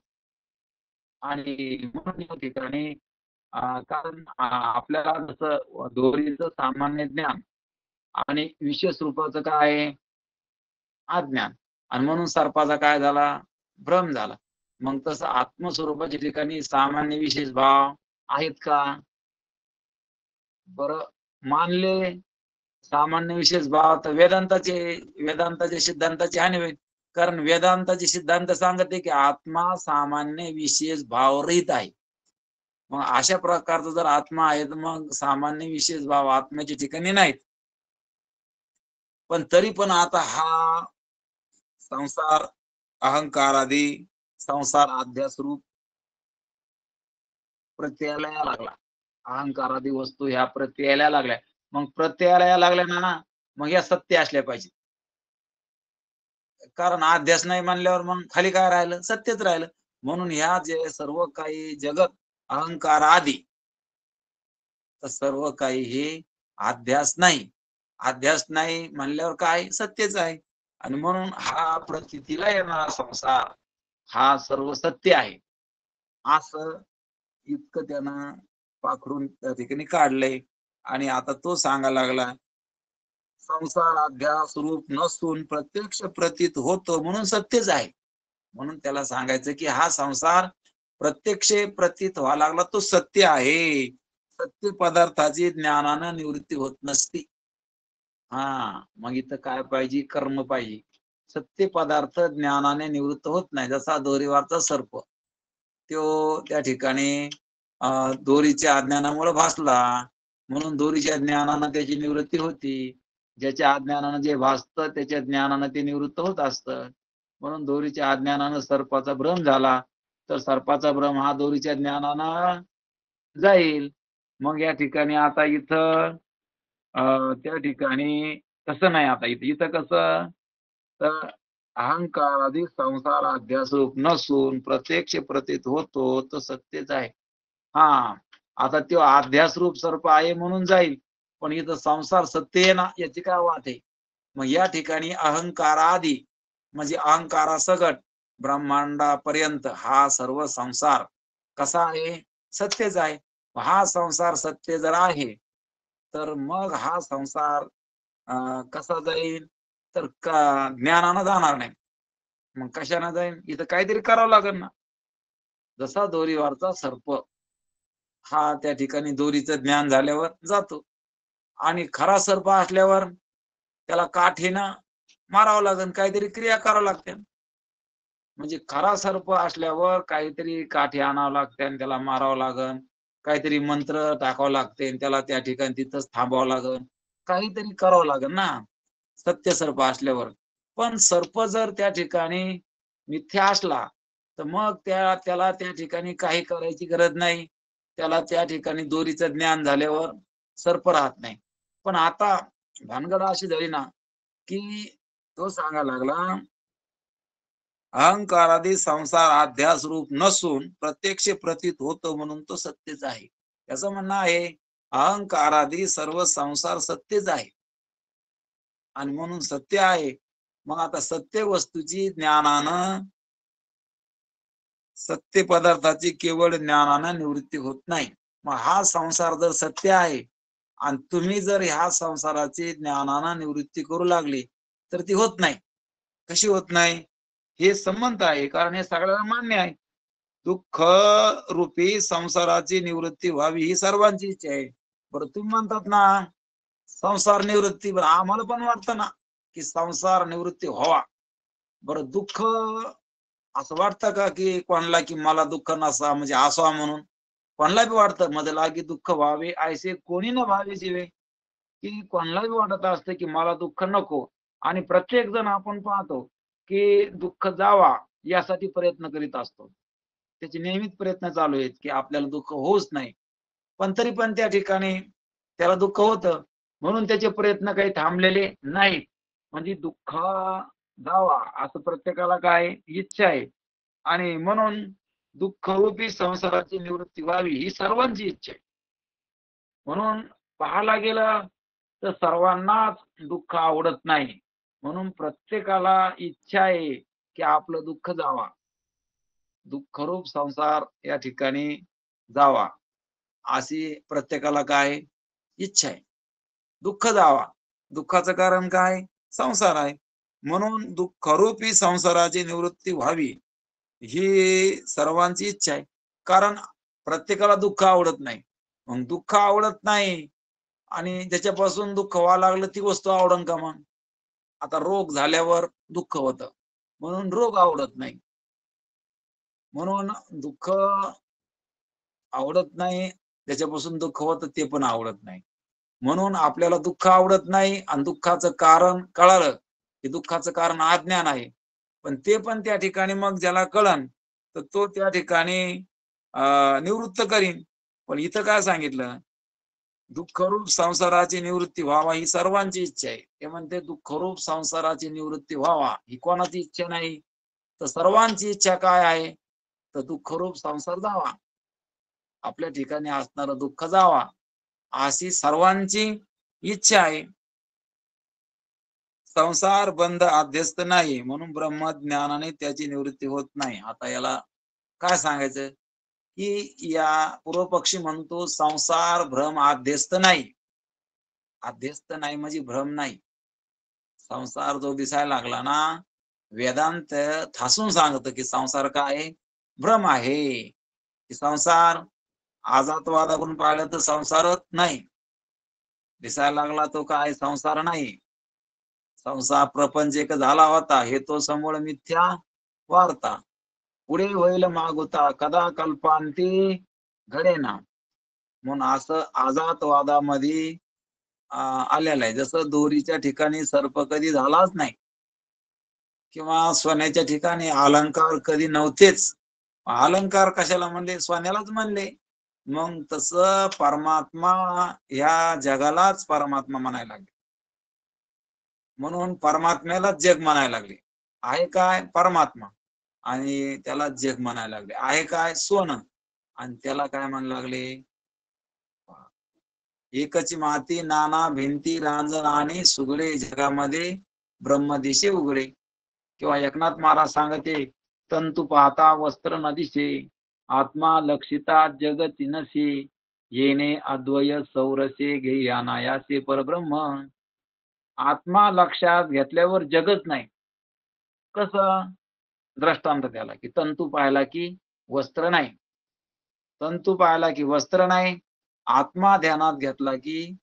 A: आणि म्हणून या ठिकाणी कारण आपल्याला जसं दोरीचं सामान्य ज्ञान आणि विशेष रूपाचं काय आहे? अज्ञान. आणि म्हणून सर्पाचा काय झाला? भ्रम झाला. मग तसं आत्मस्वरूपाच्या ठिकाणी सामान्य विशेष भाव आहेत का? बरं मानले सामान्य विशेष भाव तर वेदांताच्या सिद्धांताची हानी होईल. कारण वेदांताचे सिद्धांत सांगते की आत्मा सामान्य विशेष भाव रहित आहे. मग अशा प्रकारचा जर आत्मा आहे तर मग सामान्य विशेष भाव आत्म्याच्या ठिकाणी नाहीत. पण तरी पण आता हा संसार अहंकार आदी संसार अध्यास रूप प्रत्ययाला यायला लागला. अहंकार आदी वस्तू ह्या प्रत्ययाला लागल्या. मग प्रत्ययाला यायला लागल्या ना, मग या सत्य असल्या पाहिजे. कारण अध्यास नाही मानल्यावर मग खाली काय राहिलं? सत्यच राहिलं. म्हणून ह्या जे सर्व काही जगत अहंकार आदी तर सर्व काही हे अध्यास नाही. अध्यास नाही म्हणल्यावर काय? सत्यच आहे. आणि म्हणून हा प्रतीतीला येणारा संसार हा सर्व सत्य आहे. असं इतकं त्यानं पाखडून त्या ठिकाणी काढलंय. आणि आता तो सांगायला लागला संसार अध्यास रूप नसून प्रत्यक्ष प्रतीत होतो म्हणून सत्यच आहे. म्हणून त्याला सांगायचं की हा संसार प्रत्यक्ष प्रतीत व्हायला लागला तो सत्य आहे. सत्य पदार्थाची ज्ञानानं निवृत्ती होत नसते. मग इथं काय पाहिजे? कर्म पाहिजे. सत्य पदार्थ ज्ञानाने निवृत्त होत नाही. जसा दोरीवरचा सर्प तो त्या ठिकाणी दोरीच्या अज्ञानामुळे भासला, म्हणून दोरीच्या ज्ञानानं त्याची निवृत्ती होती. ज्याच्या अज्ञानानं जे भासतं त्याच्या ज्ञानानं ते निवृत्त होत असतं. म्हणून दोरीच्या अज्ञानानं सर्पाचा भ्रम झाला, तर सर्पाचा भ्रम हा दोरीच्या ज्ञानानं जाईल. मग या ठिकाणी आता इथं त्या ठिकाणी तसं नाही. आता इथं कसं? तर अहंकारादी संसार अध्यास रूप नसून प्रत्यक्ष प्रतीत होतो तो सत्यच आहे. आता तो अध्यास रूप सर्प आहे म्हणून जाईल, पण इथं संसार सत्य आहे ना, याची काय वाट आहे? मग या ठिकाणी अहंकारादी म्हणजे अहंकारासकट ब्रह्मांडापर्यंत हा सर्व संसार कसा आहे? सत्यच आहे. हा संसार सत्य जर आहे तर मग हा संसार कसा जाईल? तर ज्ञानानं जाणार नाही. मग कशाने जाईल? इथं काहीतरी करावं लागेल ना. जसा दोरीवरचा सर्प हा त्या ठिकाणी दोरीचं ज्ञान झाल्यावर जातो आणि खरा सर्प असल्यावर त्याला काठीनं मारावं लागेल, काहीतरी क्रिया करावं लागते. म्हणजे खरा सर्प असल्यावर काहीतरी काठी आणावं लागते आणि त्याला मारावं लागेल, काहीतरी मंत्र टाकावं लागते आणि त्याला त्या ठिकाणी तिथंच थांबावं लागेल, काहीतरी करावं लागेल ना सत्य सर्प असल्यावर. पण सर्प जर त्या ठिकाणी मिथ्या असला तर मग त्याला त्या ठिकाणी काही करायची गरज नाही. त्याला त्या ठिकाणी दोरीचं ज्ञान झाल्यावर सर्प राहत नाही. पण आता भानगड अशी झाली ना की तो सांगायला लागला अहंकारादी संसार अध्यास रूप नसून प्रत्यक्ष प्रतीत होतो म्हणून तो सत्यच आहे. त्याचं म्हणणं आहे अहंकारादी सर्व संसार सत्यच आहे आणि म्हणून सत्य आहे. मग आता सत्य वस्तूची ज्ञानानं सत्य पदार्थाची केवळ ज्ञानानं निवृत्ती होत नाही. मग हा संसार जर सत्य आहे आणि तुम्ही जर ह्या संसाराची ज्ञानानं निवृत्ती करू लागली तर ती होत नाही. कशी होत नाही? हे संबंध आहे. कारण हे सगळ्यांना मान्य आहे. दुःख रूपी संसाराची निवृत्ती व्हावी ही सर्वांची इच्छा आहे. बरं तुम्ही म्हणतात ना संसार निवृत्ती, बरं आम्हाला पण वाटतं ना की संसार निवृत्ती व्हावा. बरं दुःख असं वाटतं का की कोणाला की मला दुःख नसा म्हणजे असावा म्हणून? कोणाला बी वाटतं मला लागी दुःख व्हावे ऐसे कोणी न व्हावे जीवे, की कोणालाही वाटत असतं की मला दुःख नको. आणि प्रत्येक जण आपण पाहतो की दुःख जावा यासाठी प्रयत्न करीत असतो. त्याचे नियमित प्रयत्न चालू आहेत की आपल्याला दुःख होऊच नाही. पण तरी पण त्या ठिकाणी त्याला दुःख होतं. म्हणून त्याचे प्रयत्न काही थांबलेले नाहीत. म्हणजे दुःख जावा असं प्रत्येकाला काय इच्छा आहे. आणि म्हणून दुःखरूपी संसाराची निवृत्ती व्हावी ही सर्वांची इच्छा आहे. म्हणून पाहायला गेलं तर सर्वांनाच दुःख आवडत नाही. म्हणून प्रत्येकाला इच्छा आहे की आपलं दुःख जावा. दुःखरूप संसार या ठिकाणी जावा, अशी प्रत्येकाला काय इच्छा आहे. दुःख जावा. दुःखाचं कारण काय? संसार आहे. म्हणून दुःखरूपी संसाराची निवृत्ती व्हावी, ही सर्वांची इच्छा आहे. कारण प्रत्येकाला दुःख आवडत नाही. मग दुःख आवडत नाही आणि ज्याच्यापासून दुःख व्हायला लागलं ती वस्तू आवडन का मग? आता रोग झाल्यावर दुःख होतं. म्हणून रोग आवडत नाही. म्हणून दुःख आवडत नाही, त्याच्यापासून दुःख होतं ते पण आवडत नाही. म्हणून आपल्याला दुःख आवडत नाही आणि दुःखाचं कारण कळालं, की दुःखाचं कारण अज्ञान आहे. पण ते पण त्या ठिकाणी मग ज्याला कळन, तर तो त्या ठिकाणी निवृत्त करीन. पण इथं काय सांगितलं? दुःखरूप संसाराची निवृत्ती व्हावा ही सर्वांची इच्छा आहे. ते म्हणते दुःखरूप संसाराची निवृत्ती व्हावा ही कोणाची इच्छा नाही, तर सर्वांची इच्छा काय आहे? तर दुःखरूप संसार जावा. आपल्या ठिकाणी असणारं दुःख जावा, अशी सर्वांची इच्छा आहे. संसार बंध अध्यस्त नाही म्हणून ब्रह्मज्ञानाने त्याची निवृत्ती होत नाही. आता याला काय सांगायचं, की या पूर्व पक्षी म्हणतो संसार भ्रम अध्यस्त नाही. अध्यस्त नाही म्हणजे भ्रम नाही. संसार जो दिसायला लागला ना, वेदांत ठासून सांगतं की संसार काय आहे? भ्रम आहे. की संसार आजातवादाकडून पाहिलं तर संसारच नाही. दिसायला लागला तो काय संसार नाही. संसार प्रपंच एक झाला होता, हे तो समूळ मिथ्या वार्ता. पुढे होईल मागुता कदा कल्पांती घडेना. म्हणून असं आजातवादामध्ये आलेलं आहे. जसं दोरीच्या ठिकाणी सर्प कधी झालाच नाही किंवा सोन्याच्या ठिकाणी अलंकार कधी नव्हतेच. अलंकार कशाला म्हणले? सोन्यालाच म्हणले. मग तसं परमात्मा ह्या जगालाच परमात्मा म्हणायला लागले. म्हणून परमात्म्यालाच जग म्हणायला लागले. आहे काय? परमात्मा. आणि त्याला जग म्हणायला लागले. आहे काय? सोनं. आणि त्याला काय म्हणायला लागले? एकची माती नाना भिंती रांजण आणि सुगडे जगामध्ये ब्रह्मदिशे उघडे. किंवा एकनाथ महाराज सांगते, तंतू पाहता वस्त्र न दिसे, आत्मा लक्षिता जग चिनसे, येणे अद्वय सौरसे घेई अनायासे परब्रह्म. आत्मा लक्षात घेतल्यावर जगच नाही. कसं? दृष्टांत त्याला की तंतू पाहिला की वस्त्र नाही. तंतू पाहिला की वस्त्र नाही. आत्मा ध्यानात घेतला की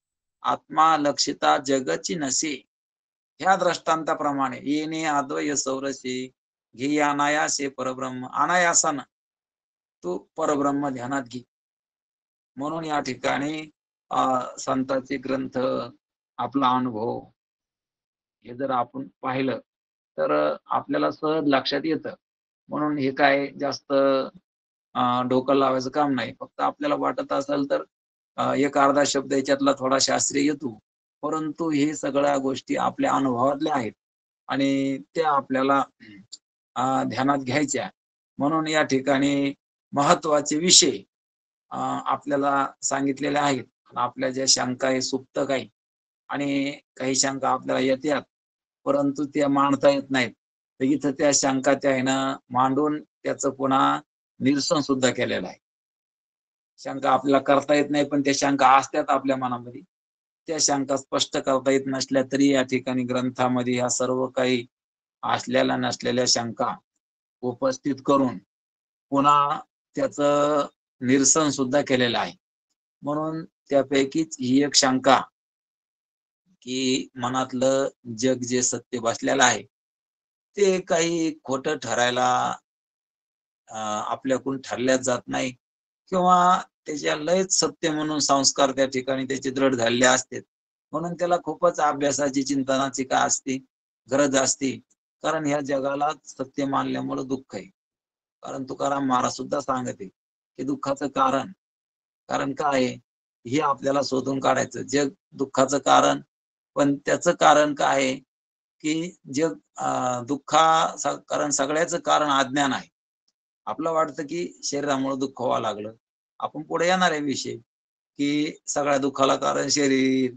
A: आत्मा लक्षिता जगची नसे. ह्या दृष्टांताप्रमाणे येणे अद्वय सौरसे घे अनायासे परब्रह्म. अनायासानं तू परब्रह्म ध्यानात घे. म्हणून या ठिकाणी संतांचे ग्रंथ, आपला अनुभव हे जर आपण पाहिलं तर आपल्याला सहज लक्षात येतं. म्हणून हे काय जास्त डोकं लावायचं काम नाही. फक्त आपल्याला वाटत असेल तर एक अर्धा शब्द याच्यातला थोडा शास्त्रीय येतो. परंतु हे सगळ्या गोष्टी आपल्या अनुभवातल्या आहेत आणि त्या आपल्याला ध्यानात घ्यायच्या. म्हणून या ठिकाणी महत्त्वाचे विषय आपल्याला सांगितलेले आहेत. आपल्या ज्या शंका आहे सुप्त काही आणि काही शंका आपल्याला येतात, परंतु त्या मांडता येत नाहीत. तर इथं त्या शंका त्या ह्यानं मांडून त्याचं पुन्हा निरसन सुद्धा केलेलं आहे. शंका आपल्याला करता येत नाही, पण त्या शंका असतात आपल्या मनामध्ये. त्या शंका स्पष्ट करता येत नसल्या तरी या ठिकाणी ग्रंथामध्ये ह्या सर्व काही असलेल्या नसलेल्या शंका उपस्थित करून पुन्हा त्याचं निरसन सुद्धा केलेलं आहे. म्हणून त्यापैकीच ही एक शंका की मनातलं जग जे सत्य बसलेलं आहे, ते काही खोटं ठरायला आपल्याकडून ठरल्याच जात नाही किंवा त्याच्या लयच सत्य म्हणून संस्कार त्या ठिकाणी त्याचे दृढ झालेले असतात. म्हणून त्याला खूपच अभ्यासाची, चिंतनाची का असते. गरज असते. कारण ह्या जगाला सत्य मानल्यामुळे दुःख आहे. कारण तुकाराम महाराज सुद्धा सांगते की दुःखाचं कारण कारण काय आहे हे आपल्याला शोधून काढायचं. जग दुःखाचं कारण, पण त्याचं कारण काय आहे की जग कारण सगळ्याचं कारण अज्ञान आहे. आपलं वाटतं की शरीरामुळे दुःख व्हावं लागलं. आपण पुढे येणार आहे विषय की सगळ्या दुःखाला कारण शरीर,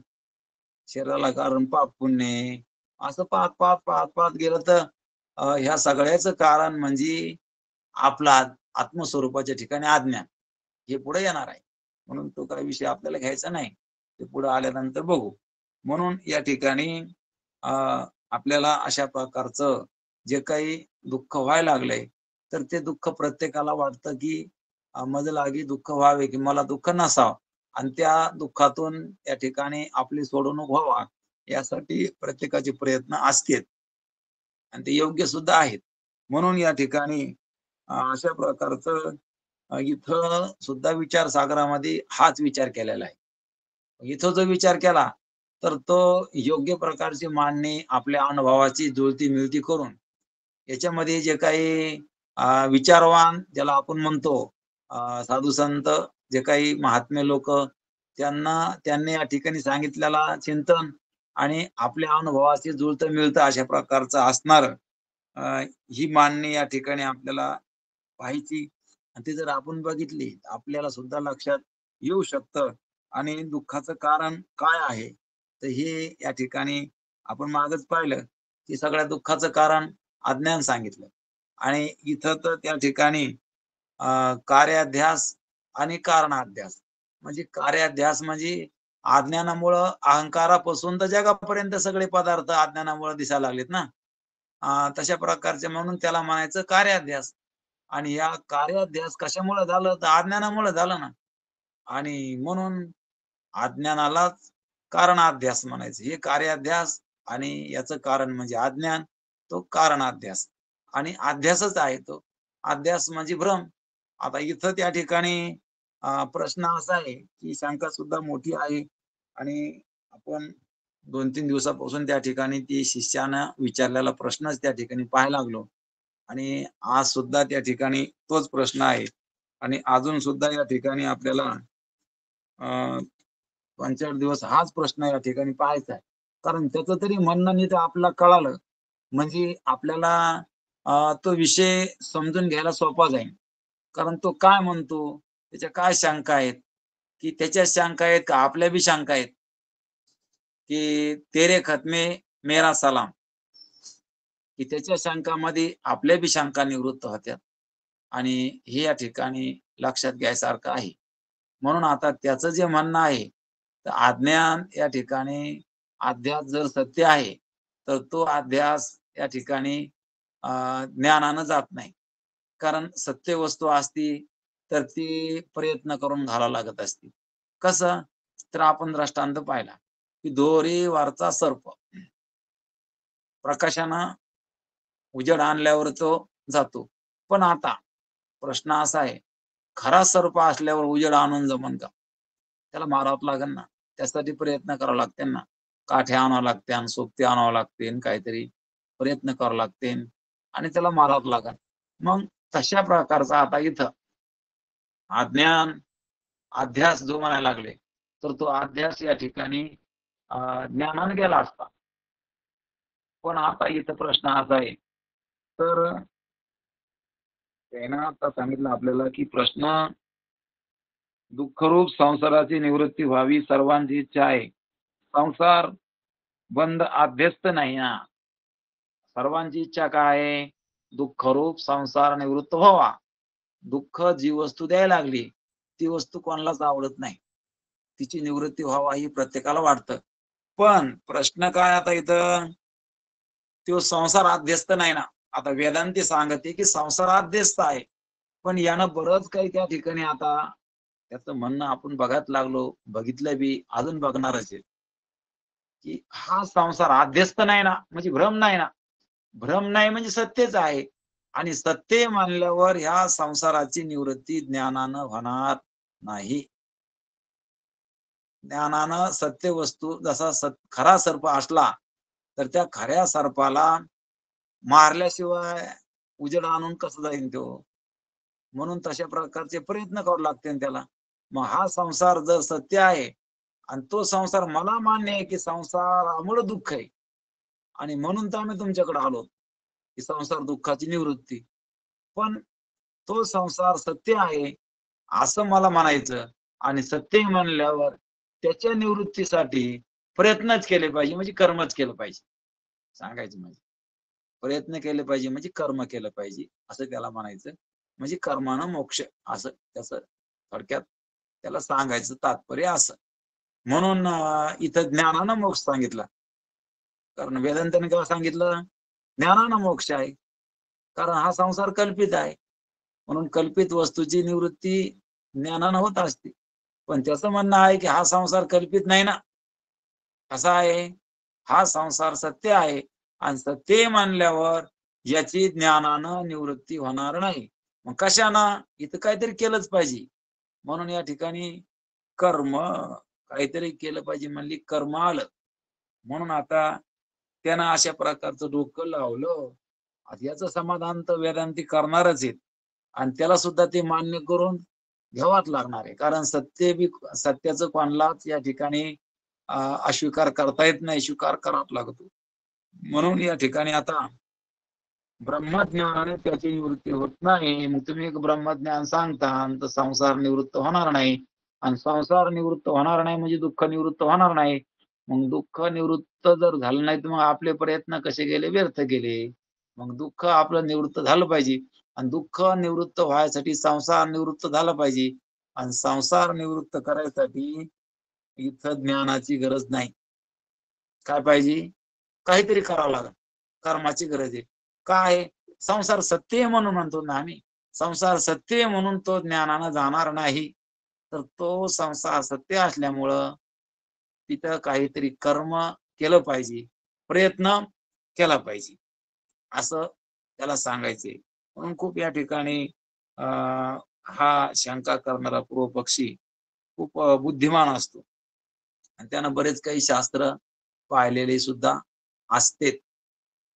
A: शरीराला कारण पाप पुण्य. असं पाहत पाहत पाहत पाहत गेलं तर ह्या सगळ्याचं कारण म्हणजे आपला आत्मस्वरूपाच्या ठिकाणी अज्ञान हे पुढे येणार आहे. म्हणून तो काही विषय आपल्याला घ्यायचा नाही. ते पुढे आल्यानंतर बघू. म्हणून या ठिकाणी अ, आपल्याला अशा प्रकारचं जे काही दुःख व्हायला लागलंय, तर ते दुःख प्रत्येकाला वाटतं की मजलागी दुःख व्हावे की मला दुःख नसावं आणि त्या दुःखातून या ठिकाणी आपली सोडवणूक व्हावा यासाठी प्रत्येकाचे प्रयत्न असतील आणि ते योग्य सुद्धा आहेत. म्हणून या ठिकाणी अशा प्रकारचं इथं सुद्धा विचारसागरामध्ये हाच विचार केलेला आहे. इथं जो विचार केला, तर तो योग्य प्रकारची मांडणी आपल्या अनुभवाची जुळती-मिळती करून याच्यामध्ये जे काही विचारवान ज्याला आपण म्हणतो साधू-संत जे काही महात्मे लोकं त्यांनी या ठिकाणी सांगितलेला चिंतन आणि आपल्या अनुभवाशी जुळतं-मिळतं अशा प्रकारचं असणारं ही मांडणी या ठिकाणी आपल्याला पाहायची आणि ती जर आपण बघितली, आपल्याला सुद्धा लक्षात येऊ शकतं आणि दुःखाचं कारण काय आहे? तर हे या ठिकाणी आपण मागच पाहिलं, की सगळ्या दुःखाचं कारण अज्ञान सांगितलं आणि इथं तर त्या ठिकाणी कार्याध्यास आणि कारणाध्यास. म्हणजे कार्याध्यास म्हणजे अज्ञानामुळं अहंकारापासून तर जगापर्यंत सगळे पदार्थ अज्ञानामुळं दिसायला लागलेत ना. तशा प्रकारचे म्हणून त्याला म्हणायचं कार्याध्यास. आणि या कार्याध्यास कशामुळे झालं? तर अज्ञानामुळे झालं ना. आणि म्हणून अज्ञानालाच कारणाध्यास म्हणायचं. हे कार्याध्यास आणि याचं कारण म्हणजे अज्ञान, तो कारणाध्यास आणि अध्यासच आहे तो. अध्यास म्हणजे भ्रम. आता इथं त्या ठिकाणी प्रश्न असा आहे, की शंका सुद्धा मोठी आहे आणि आपण 2-3 दिवसापासून त्या ठिकाणी ती शिष्यानं विचारलेला प्रश्नच त्या ठिकाणी पाहायला लागलो. आणि आज सुद्धा त्या ठिकाणी तोच प्रश्न आहे आणि अजून सुद्धा या ठिकाणी आपल्याला अ, 5-4 दिवस हाच प्रश्न या ठिकाणी पाहायचा आहे. कारण त्याचं तरी म्हणणं नीट आपल्याला कळालं, म्हणजे आपल्याला तो विषय समजून घ्यायला सोपा जाईल. कारण तो काय म्हणतो, त्याच्या काय शंका आहेत, की त्याच्या शंका आहेत का आपल्या बी शंका आहेत, की "तेरे खत में मेरा सलाम." की त्याच्या शंकामध्ये आपल्या बी शंका निवृत्त होत्यात आणि हे या ठिकाणी लक्षात घ्यायसारखं आहे. म्हणून आता त्याचं जे म्हणणं आहे, तर अज्ञान या ठिकाणी अध्यास जर सत्य आहे, तर तो अध्यास या ठिकाणी अ, ज्ञानानं जात नाही. कारण सत्य वस्तू असती, तर ती प्रयत्न करून घालावं लागत असती. कसं? तर आपण दृष्टांत पाहिला, की दोरीवरचा सर्प प्रकाशानं उजेड आणल्यावर तो जातो. पण आता प्रश्न असा आहे, खरा सर्प असल्यावर उजेड आणून जमन का? त्याला मारावंच लागेल ना. त्यासाठी प्रयत्न करावे लागतील ना. काठ्या आणाव्या लागतील, सोबती आणावं लागतील, काहीतरी प्रयत्न करावे लागतील आणि त्याला मारावंच लागेल. मग तशा प्रकारचा आता इथं अज्ञान, अध्यास जो म्हणायला लागले, तर तो अध्यास या ठिकाणी ज्ञानाने गेला असता. पण आता इथं प्रश्न असा आहे, तर त्यानं आता सांगितलं आपल्याला, की प्रश्न दुःखरूप संसाराची निवृत्ती व्हावी सर्वांची इच्छा आहे. संसार बंद अध्यस्त नाही ना. सर्वांची इच्छा काय आहे? दुःखरूप संसार निवृत्त व्हावा. दुःख जी वस्तू द्यायला लागली, ती वस्तू कोणालाच आवडत नाही. तिची निवृत्ती व्हावा ही प्रत्येकाला वाटतं. पण प्रश्न काय आता इथं, तो संसार अध्यस्त नाही ना. आता वेदांती सांगते, की संसार अध्यस्त आहे. पण यानं बरंच काही त्या ठिकाणी आता त्याचं म्हणणं आपण बघायला लागलो, बघितलं बी, अजून बघणारच आहे, की हा संसार अध्यस्त नाही ना, म्हणजे भ्रम नाही ना. भ्रम नाही म्हणजे सत्यच आहे आणि सत्य मानल्यावर ह्या संसाराची निवृत्ती ज्ञानानं होणार नाही. ज्ञानानं सत्य वस्तू जसा खरा सर्प असला, तर त्या खऱ्या सर्पाला मारल्याशिवाय उजेड आणून कसं जाईल तो? म्हणून तशा प्रकारचे प्रयत्न करावे लागतील त्याला. मग हा संसार जर सत्य आहे आणि तो संसार मला मान्य आहे की संसारामुळे दुःख आहे आणि म्हणून तर आम्ही तुमच्याकडे आलो की संसार दुःखाची निवृत्ती. पण तो संसार सत्य आहे असं मला म्हणायचं आणि सत्य म्हणल्यावर त्याच्या निवृत्तीसाठी प्रयत्नच केले पाहिजे म्हणजे कर्मच केलं पाहिजे. सांगायचं म्हणजे प्रयत्न केले पाहिजे म्हणजे कर्म केलं पाहिजे असं त्याला म्हणायचं. म्हणजे कर्मानं मोक्ष असं त्याचं थोडक्यात त्याला सांगायचं तात्पर्य असं. म्हणून इथं ज्ञानानं मोक्ष सांगितला. कारण वेदांताने काय सांगितलं? ज्ञानानं मोक्ष आहे. कारण हा संसार कल्पित आहे. म्हणून कल्पित वस्तूची निवृत्ती ज्ञानानं होत असते. पण त्याचं म्हणणं आहे की हा संसार कल्पित नाही ना. कसा आहे? हा संसार सत्य आहे आणि सत्य मानल्यावर याची ज्ञानानं निवृत्ती होणार नाही. मग कशानं? इथं काहीतरी केलंच पाहिजे. म्हणून या ठिकाणी कर्म काहीतरी केलं पाहिजे म्हणली कर्म आलं. म्हणून आता त्यानं अशा प्रकारचं डोकं लावलं. आता याचं समाधान तर वेदांती करणारच आहेत आणि त्याला सुद्धा ते मान्य करून घ्यावाच लागणार आहे. कारण सत्याचं कोणालाच या ठिकाणी अस्वीकार करता येत नाही, स्वीकार करावाच लागतो. म्हणून या ठिकाणी आता ब्रह्मज्ञानाने त्याची निवृत्ती होत नाही. मग तुम्ही एक ब्रह्मज्ञान सांगता तर संसार निवृत्त होणार नाही आणि संसार निवृत्त होणार नाही म्हणजे दुःख निवृत्त होणार नाही. मग दुःख निवृत्त जर झालं नाही तर मग आपले प्रयत्न कसे गेले? व्यर्थ गेले. मग दुःख आपलं निवृत्त झालं पाहिजे आणि दुःख निवृत्त व्हायसाठी संसार निवृत्त झाला पाहिजे आणि संसार निवृत्त करायसाठी इथं ज्ञानाची गरज नाही. काय पाहिजे? काहीतरी करावं लागेल. कर्माची गरज आहे. काय? संसार सत्य आहे म्हणून म्हणतो ना आम्ही. संसार सत्य आहे म्हणून तो ज्ञानानं जाणार नाही. तर तो संसार सत्य असल्यामुळं तिथं काहीतरी कर्म केलं पाहिजे, प्रयत्न केला पाहिजे. असं त्याला सांगायचंय. म्हणून खूप या ठिकाणी हा शंका करणारा पूर्वपक्षी खूप बुद्धिमान असतो आणि त्यानं बरेच काही शास्त्र पाहिलेले सुद्धा असते.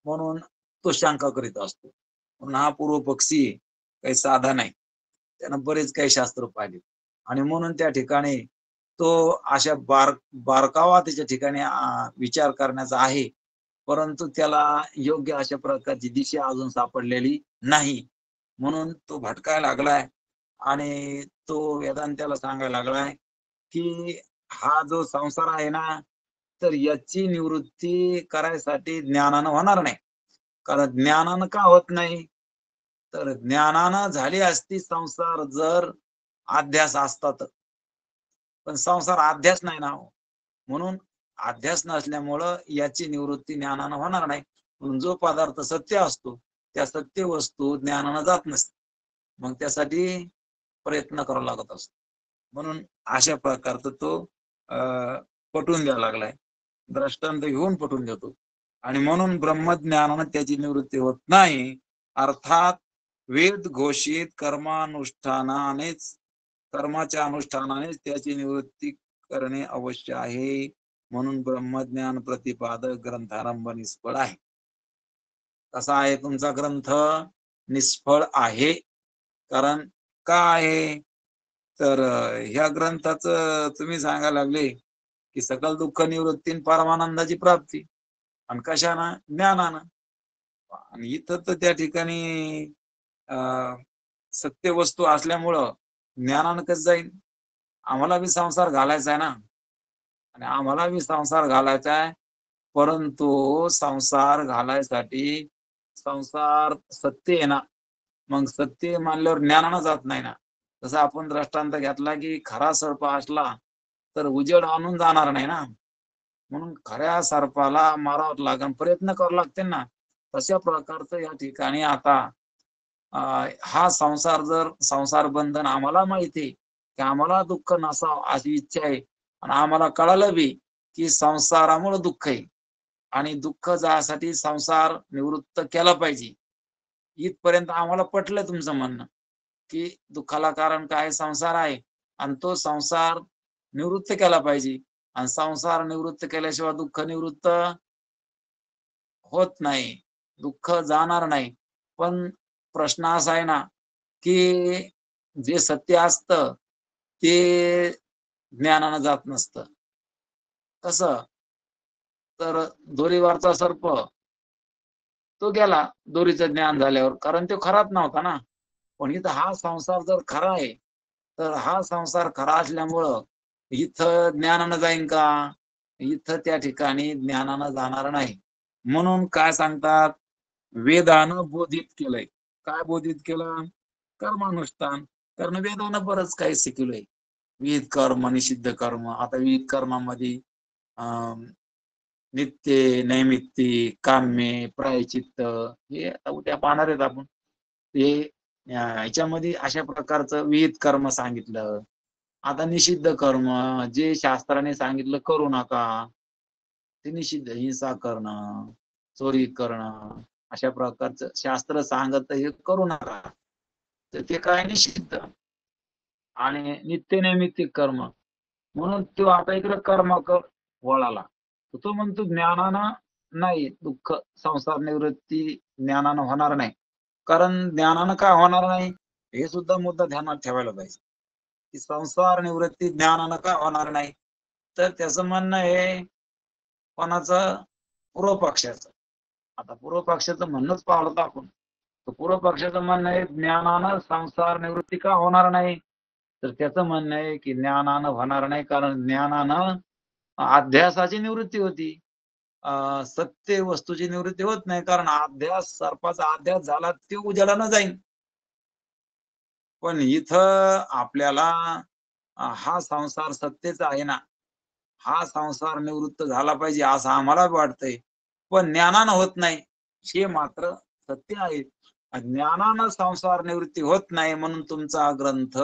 A: म्हणून तो शंका करीत असतो. म्हणून हा पूर्व पक्षी काही साधा नाही. त्यानं बरेच काही शास्त्र पाहिले आणि म्हणून त्या ठिकाणी तो अशा बारकावा त्याच्या ठिकाणी विचार करण्याचा आहे. परंतु त्याला योग्य अशा प्रकारची दिशा अजून सापडलेली नाही. म्हणून तो भटकायला लागलाय आणि तो वेदांताला सांगायला लागलाय की हा जो संसार आहे ना तर याची निवृत्ती करायसाठी ज्ञानानं होणार नाही. कारण ज्ञानानं का होत नाही? तर ज्ञानानं झाली असती संसार जर अध्यास असता तर. पण संसार अध्यास नाही ना हो. म्हणून अध्यास नसल्यामुळं याची निवृत्ती ज्ञानानं होणार नाही. म्हणून जो पदार्थ सत्य असतो त्या सत्य वस्तू ज्ञानानं जात नसते. मग त्यासाठी प्रयत्न करावा लागत असतो. म्हणून अशा प्रकारचा तो पटवून द्यावा लागलाय. दृष्टांत घेऊन पटवून देतो आणि म्हणून ब्रह्मज्ञानानं त्याची निवृत्ती होत नाही. अर्थात वेद घोषित कर्माच्या अनुष्ठानानेच त्याची निवृत्ती करणे अवश्य आहे. म्हणून ब्रह्मज्ञान प्रतिपादक ग्रंथारंभ निष्फळ आहे. कसा आहे तुमचा ग्रंथ? निष्फळ आहे. कारण का आहे? तर ह्या ग्रंथाचं तुम्ही सांगायला लागले की सकल दुःख निवृत्ती परमानंदाची प्राप्ती आणि कशानं? ज्ञानानं. आणि इथं तर त्या ठिकाणी सत्य वस्तू असल्यामुळं ज्ञानानं कसं जाईल? आम्हाला बी संसार घालायचा आहे ना आणि आम्हाला बी संसार घालायचा आहे. परंतु संसार घालायसाठी संसार सत्य आहे ना. मग सत्य मानल्यावर ज्ञानानं जात नाही ना. जसं आपण दृष्टांत घेतला की खरा सर्प असला तर उजेड आणून जाणार नाही ना. म्हणून खऱ्या सर्पाला मारावं लागेल, प्रयत्न करावे लागतील ना. तशा प्रकारचं या ठिकाणी आता हा संसार बंधन आम्हाला माहिती आहे की आम्हाला दुःख नसावं अशी इच्छा आहे आणि आम्हाला कळालं बी की संसारामुळे दुःख आहे आणि दुःख जाण्यासाठी संसार निवृत्त केला पाहिजे. इथपर्यंत आम्हाला पटलं तुमचं म्हणणं की दुःखाला कारण काय? संसार आहे आणि तो संसार निवृत्त केला पाहिजे आणि संसार निवृत्त केल्याशिवाय दुःख निवृत्त होत नाही, दुःख जाणार नाही. पण प्रश्न असा आहे ना, की जे सत्य असतं ते ज्ञानानं जात नसतं. कसं? तर दोरीवरचा सर्प तो गेला दोरीचं ज्ञान झाल्यावर, कारण तो खराच नव्हता ना. पण इथं हा संसार जर खरा आहे, तर हा संसार खरा असल्यामुळं इथं ज्ञानानं जाईन का? इथं त्या ठिकाणी ज्ञानानं जाणार नाही. म्हणून काय सांगतात? वेदानं बोधित केलंय. काय बोधित केलं? कर्मानुष्ठान. कारण वेदानं बरंच काही शिकवलंय. विहित कर्म, निषिद्ध कर्म. आता विहित कर्मामध्ये नित्य, नैमित्तिक, काम्य, प्रायश्चित्त हे आता उद्या पाहणार आहेत आपण. ते ह्याच्यामध्ये अशा प्रकारचं विहित कर्म सांगितलं. आता निषिद्ध कर्म जे शास्त्राने सांगितलं करू नका, ते निषिद्ध. हिंसा करणं, चोरी करणं, अशा प्रकारचं शास्त्र सांगत हे करू नका. तर ते काय निषिद्ध. आणि नित्य नैमित्तिक कर्म म्हणून तो आता इकडे कर्म वळाला. तो म्हणतो ज्ञानानं नाही दुःख संसार निवृत्ती ज्ञानानं होणार नाही. कारण ज्ञानानं का होणार नाही हे सुद्धा मुद्दा ध्यानात ठेवायला पाहिजे, की संसार निवृत्ती ज्ञानानं का होणार नाही. तर त्याचं म्हणणं आहे कोणाचं? पूर्व पक्षाचं. आता पूर्व पक्षाचं म्हणणंच पाहलं तर आपण. तर पूर्व पक्षाचं म्हणणं आहे ज्ञानानं संसार निवृत्ती का होणार नाही. तर त्याचं म्हणणं आहे की ज्ञानानं होणार नाही, कारण ज्ञानानं अध्यासाची निवृत्ती होती. सत्य वस्तूची निवृत्ती होत नाही, कारण अध्यास सर्पाचा अध्यास झाला ते उजेडानं जाईल. पण इथं आपल्याला हा संसार सत्यच आहे ना, हा संसार निवृत्त झाला पाहिजे असं आम्हाला वाटतंय. पण ज्ञानानं होत नाही, हे मात्र सत्य आहे. ज्ञानानं संसार निवृत्ती होत नाही म्हणून तुमचा ग्रंथ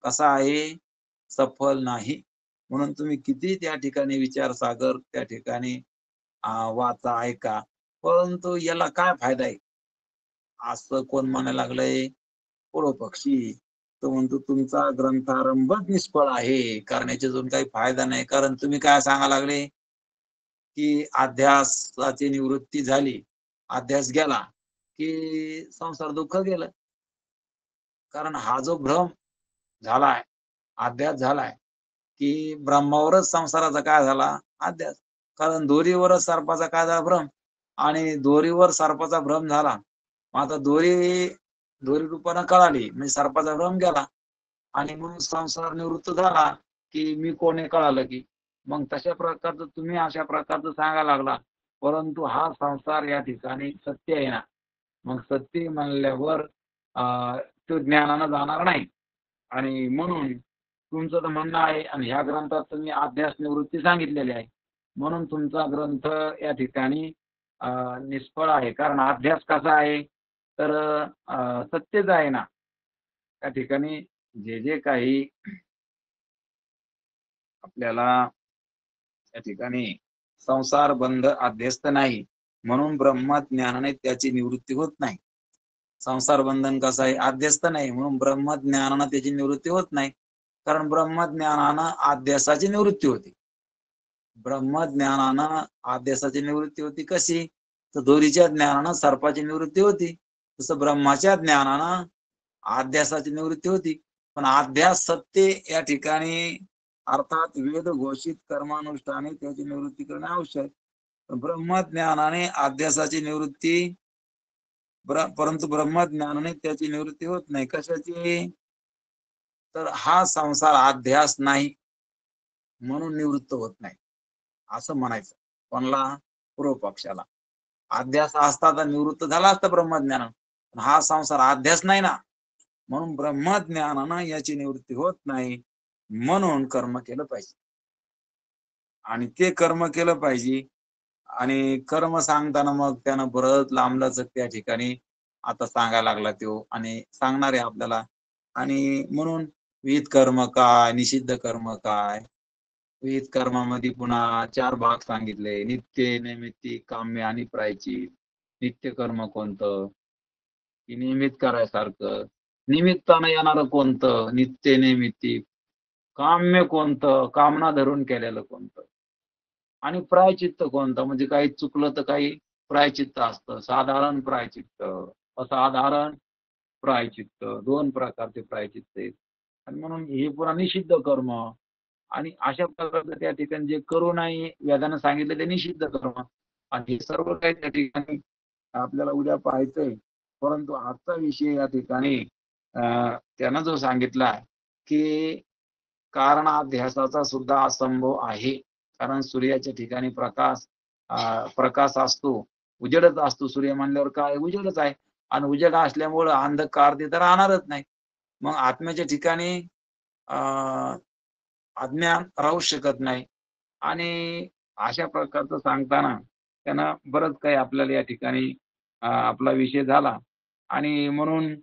A: कसा आहे? सफल नाही. म्हणून तुम्ही किती त्या ठिकाणी विचारसागर त्या ठिकाणी वाचा, ऐका. परंतु याला काय फायदा आहे? असं कोण म्हणायला लागलंय? पूर्वपक्षी. तो म्हणतो तुमचा ग्रंथारंभच निष्फळ आहे. कारण याच्यातून काही फायदा नाही. कारण तुम्ही काय सांगायला लागले, की अध्यासाची निवृत्ती झाली, अध्यास गेला, की संसार दुःख गेलं. कारण हा जो भ्रम झालाय, अध्यास झालाय, की ब्रह्मावरच संसाराचा काय झाला? अध्यास. कारण दोरीवरच सर्पाचा काय झाला? भ्रम. आणि दोरीवर सर्पाचा भ्रम झाला. मग आता दोरी रूपानं कळाली, म्हणजे सर्पाचा भ्रम गेला. आणि म्हणून संसार निवृत्त झाला, की मी कोण आहे कळालं की. मग तशा प्रकारचं तुम्ही अशा प्रकारचं सांगायला लागला. परंतु हा संसार या ठिकाणी सत्य आहे ना. मग सत्य म्हणल्यावर तो ज्ञानानं जाणार नाही. आणि म्हणून तुमचं तर म्हणणं आहे आणि ह्या ग्रंथात तुम्ही अध्यास निवृत्ती सांगितलेली आहे. म्हणून तुमचा ग्रंथ या ठिकाणी निष्फळ आहे. कारण अध्यास कसा आहे? तर सत्यच आहे ना. त्या ठिकाणी जे काही आपल्याला त्या ठिकाणी संसार बंध अध्यस्त नाही, म्हणून ब्रह्मज्ञानाने त्याची निवृत्ती होत नाही. संसार बंधन कसं आहे? अध्यस्त नाही, म्हणून ब्रह्मज्ञानानं त्याची निवृत्ती होत नाही. कारण ब्रह्मज्ञानानं अध्यासाची निवृत्ती होती. ब्रह्मज्ञानानं अध्यासाची निवृत्ती होती कशी? तर दोरीच्या ज्ञानानं सर्पाची निवृत्ती होती. तसं ब्रह्माच्या ज्ञानानं अध्यासाची निवृत्ती होती. पण अध्यास सत्य या ठिकाणी अर्थात वेद घोषित कर्मानुष्ठाने त्याची निवृत्ती करणे आवश्यक. ब्रह्मज्ञानाने अध्यासाची निवृत्ती परंतु ब्रह्मज्ञानाने त्याची निवृत्ती होत नाही. कशाची? तर हा संसार अध्यास नाही म्हणून निवृत्त होत नाही असं म्हणायचं. कोणाला? पूर्व पक्षाला. अध्यास असता तर निवृत्त झाला असता ब्रह्मज्ञानानं. हा संसार अध्यास नाही ना, म्हणून ब्रह्मज्ञानानं याची निवृत्ती होत नाही. म्हणून कर्म केलं पाहिजे. आणि ते कर्म केलं पाहिजे. आणि कर्म सांगताना मग त्यानं परत लांबलचक त्या ठिकाणी आता सांगायला लागला तो आणि सांगणार आहे आपल्याला. आणि म्हणून विहित कर्म काय? निषिद्ध कर्म काय? विहित कर्मामध्ये पुन्हा 4 भाग सांगितले. नित्य, नैमित्तिक, काम्य आणि प्रायश्चित. नित्य कर्म कोणतं? की नियमित करायसारखं. निमित्तानं येणारं कोणतं? नित्य, नैमित्तिक. काम्य कोणतं? कामना धरून केलेलं कोणतं? आणि प्रायचित्त कोणतं? म्हणजे काही चुकलं तर काही प्रायचित्त असतं. साधारण प्रायचित्त, असाधारण प्रायचित्त, 2 प्रकारचे प्रायचित्त आहेत. आणि म्हणून हे पुन्हा निषिद्ध कर्म आणि अशा प्रकारचं त्या ठिकाणी जे करू नाही वेदानं सांगितलं ते निषिद्ध कर्म आणि हे सर्व काही त्या ठिकाणी आपल्याला उद्या पाहायचंय. परंतु आजचा विषय या ठिकाणी त्यानं जो सांगितला की कारणाध्यासाचा सुद्धा असंभव आहे. कारण सूर्याच्या ठिकाणी प्रकाश असतो, उजेडच असतो. सूर्य म्हणल्यावर काय उजेडच आहे आणि उजेड असल्यामुळं अंधकार तिथं राहणारच नाही. मग आत्म्याच्या ठिकाणी अज्ञान राहू शकत नाही आणि अशा प्रकारचं सांगताना त्यांना बरंच काही आपल्याला या ठिकाणी आपला विषय झाला आणि म्हणून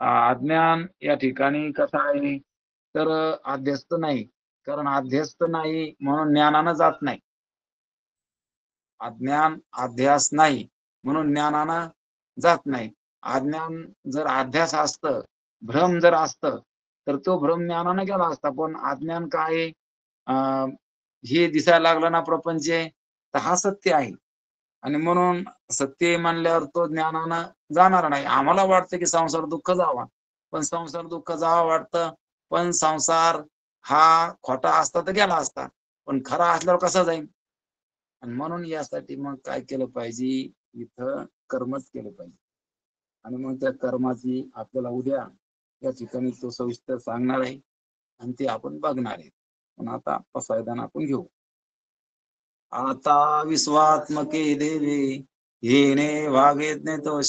A: अज्ञान या ठिकाणी कसं आहे तर अध्यस्त नाही. कारण अध्यस्त नाही म्हणून ज्ञानानं जात नाही. अज्ञान अध्यास नाही म्हणून ज्ञानानं जात नाही. अज्ञान जर अध्यास असतं, भ्रम जर असतं तर तो भ्रम ज्ञानानं गेला असता. पण अज्ञान काय आहे हे दिसायला लागलं ना प्रपंच तर हा सत्य आहे आणि म्हणून सत्य म्हणल्यावर तो ज्ञानानं जाणार नाही. आम्हाला वाटतं की संसार दुःख जावा, पण संसार दुःख जावा वाटतं, पण संसार हा खोटा असता तर गेला असता, पण खरा असल्यावर कसा जाईल. आणि म्हणून यासाठी मग काय केलं पाहिजे, इथं कर्मच केलं पाहिजे आणि मग त्या कर्माची आपल्याला उद्या या ठिकाणी तो सविस्तर सांगणार आहे आणि ते आपण बघणार आहे. पण आता पसायदान आपण घेऊ. आता विश्वात्मके देवी येणे वागेज्ञ तो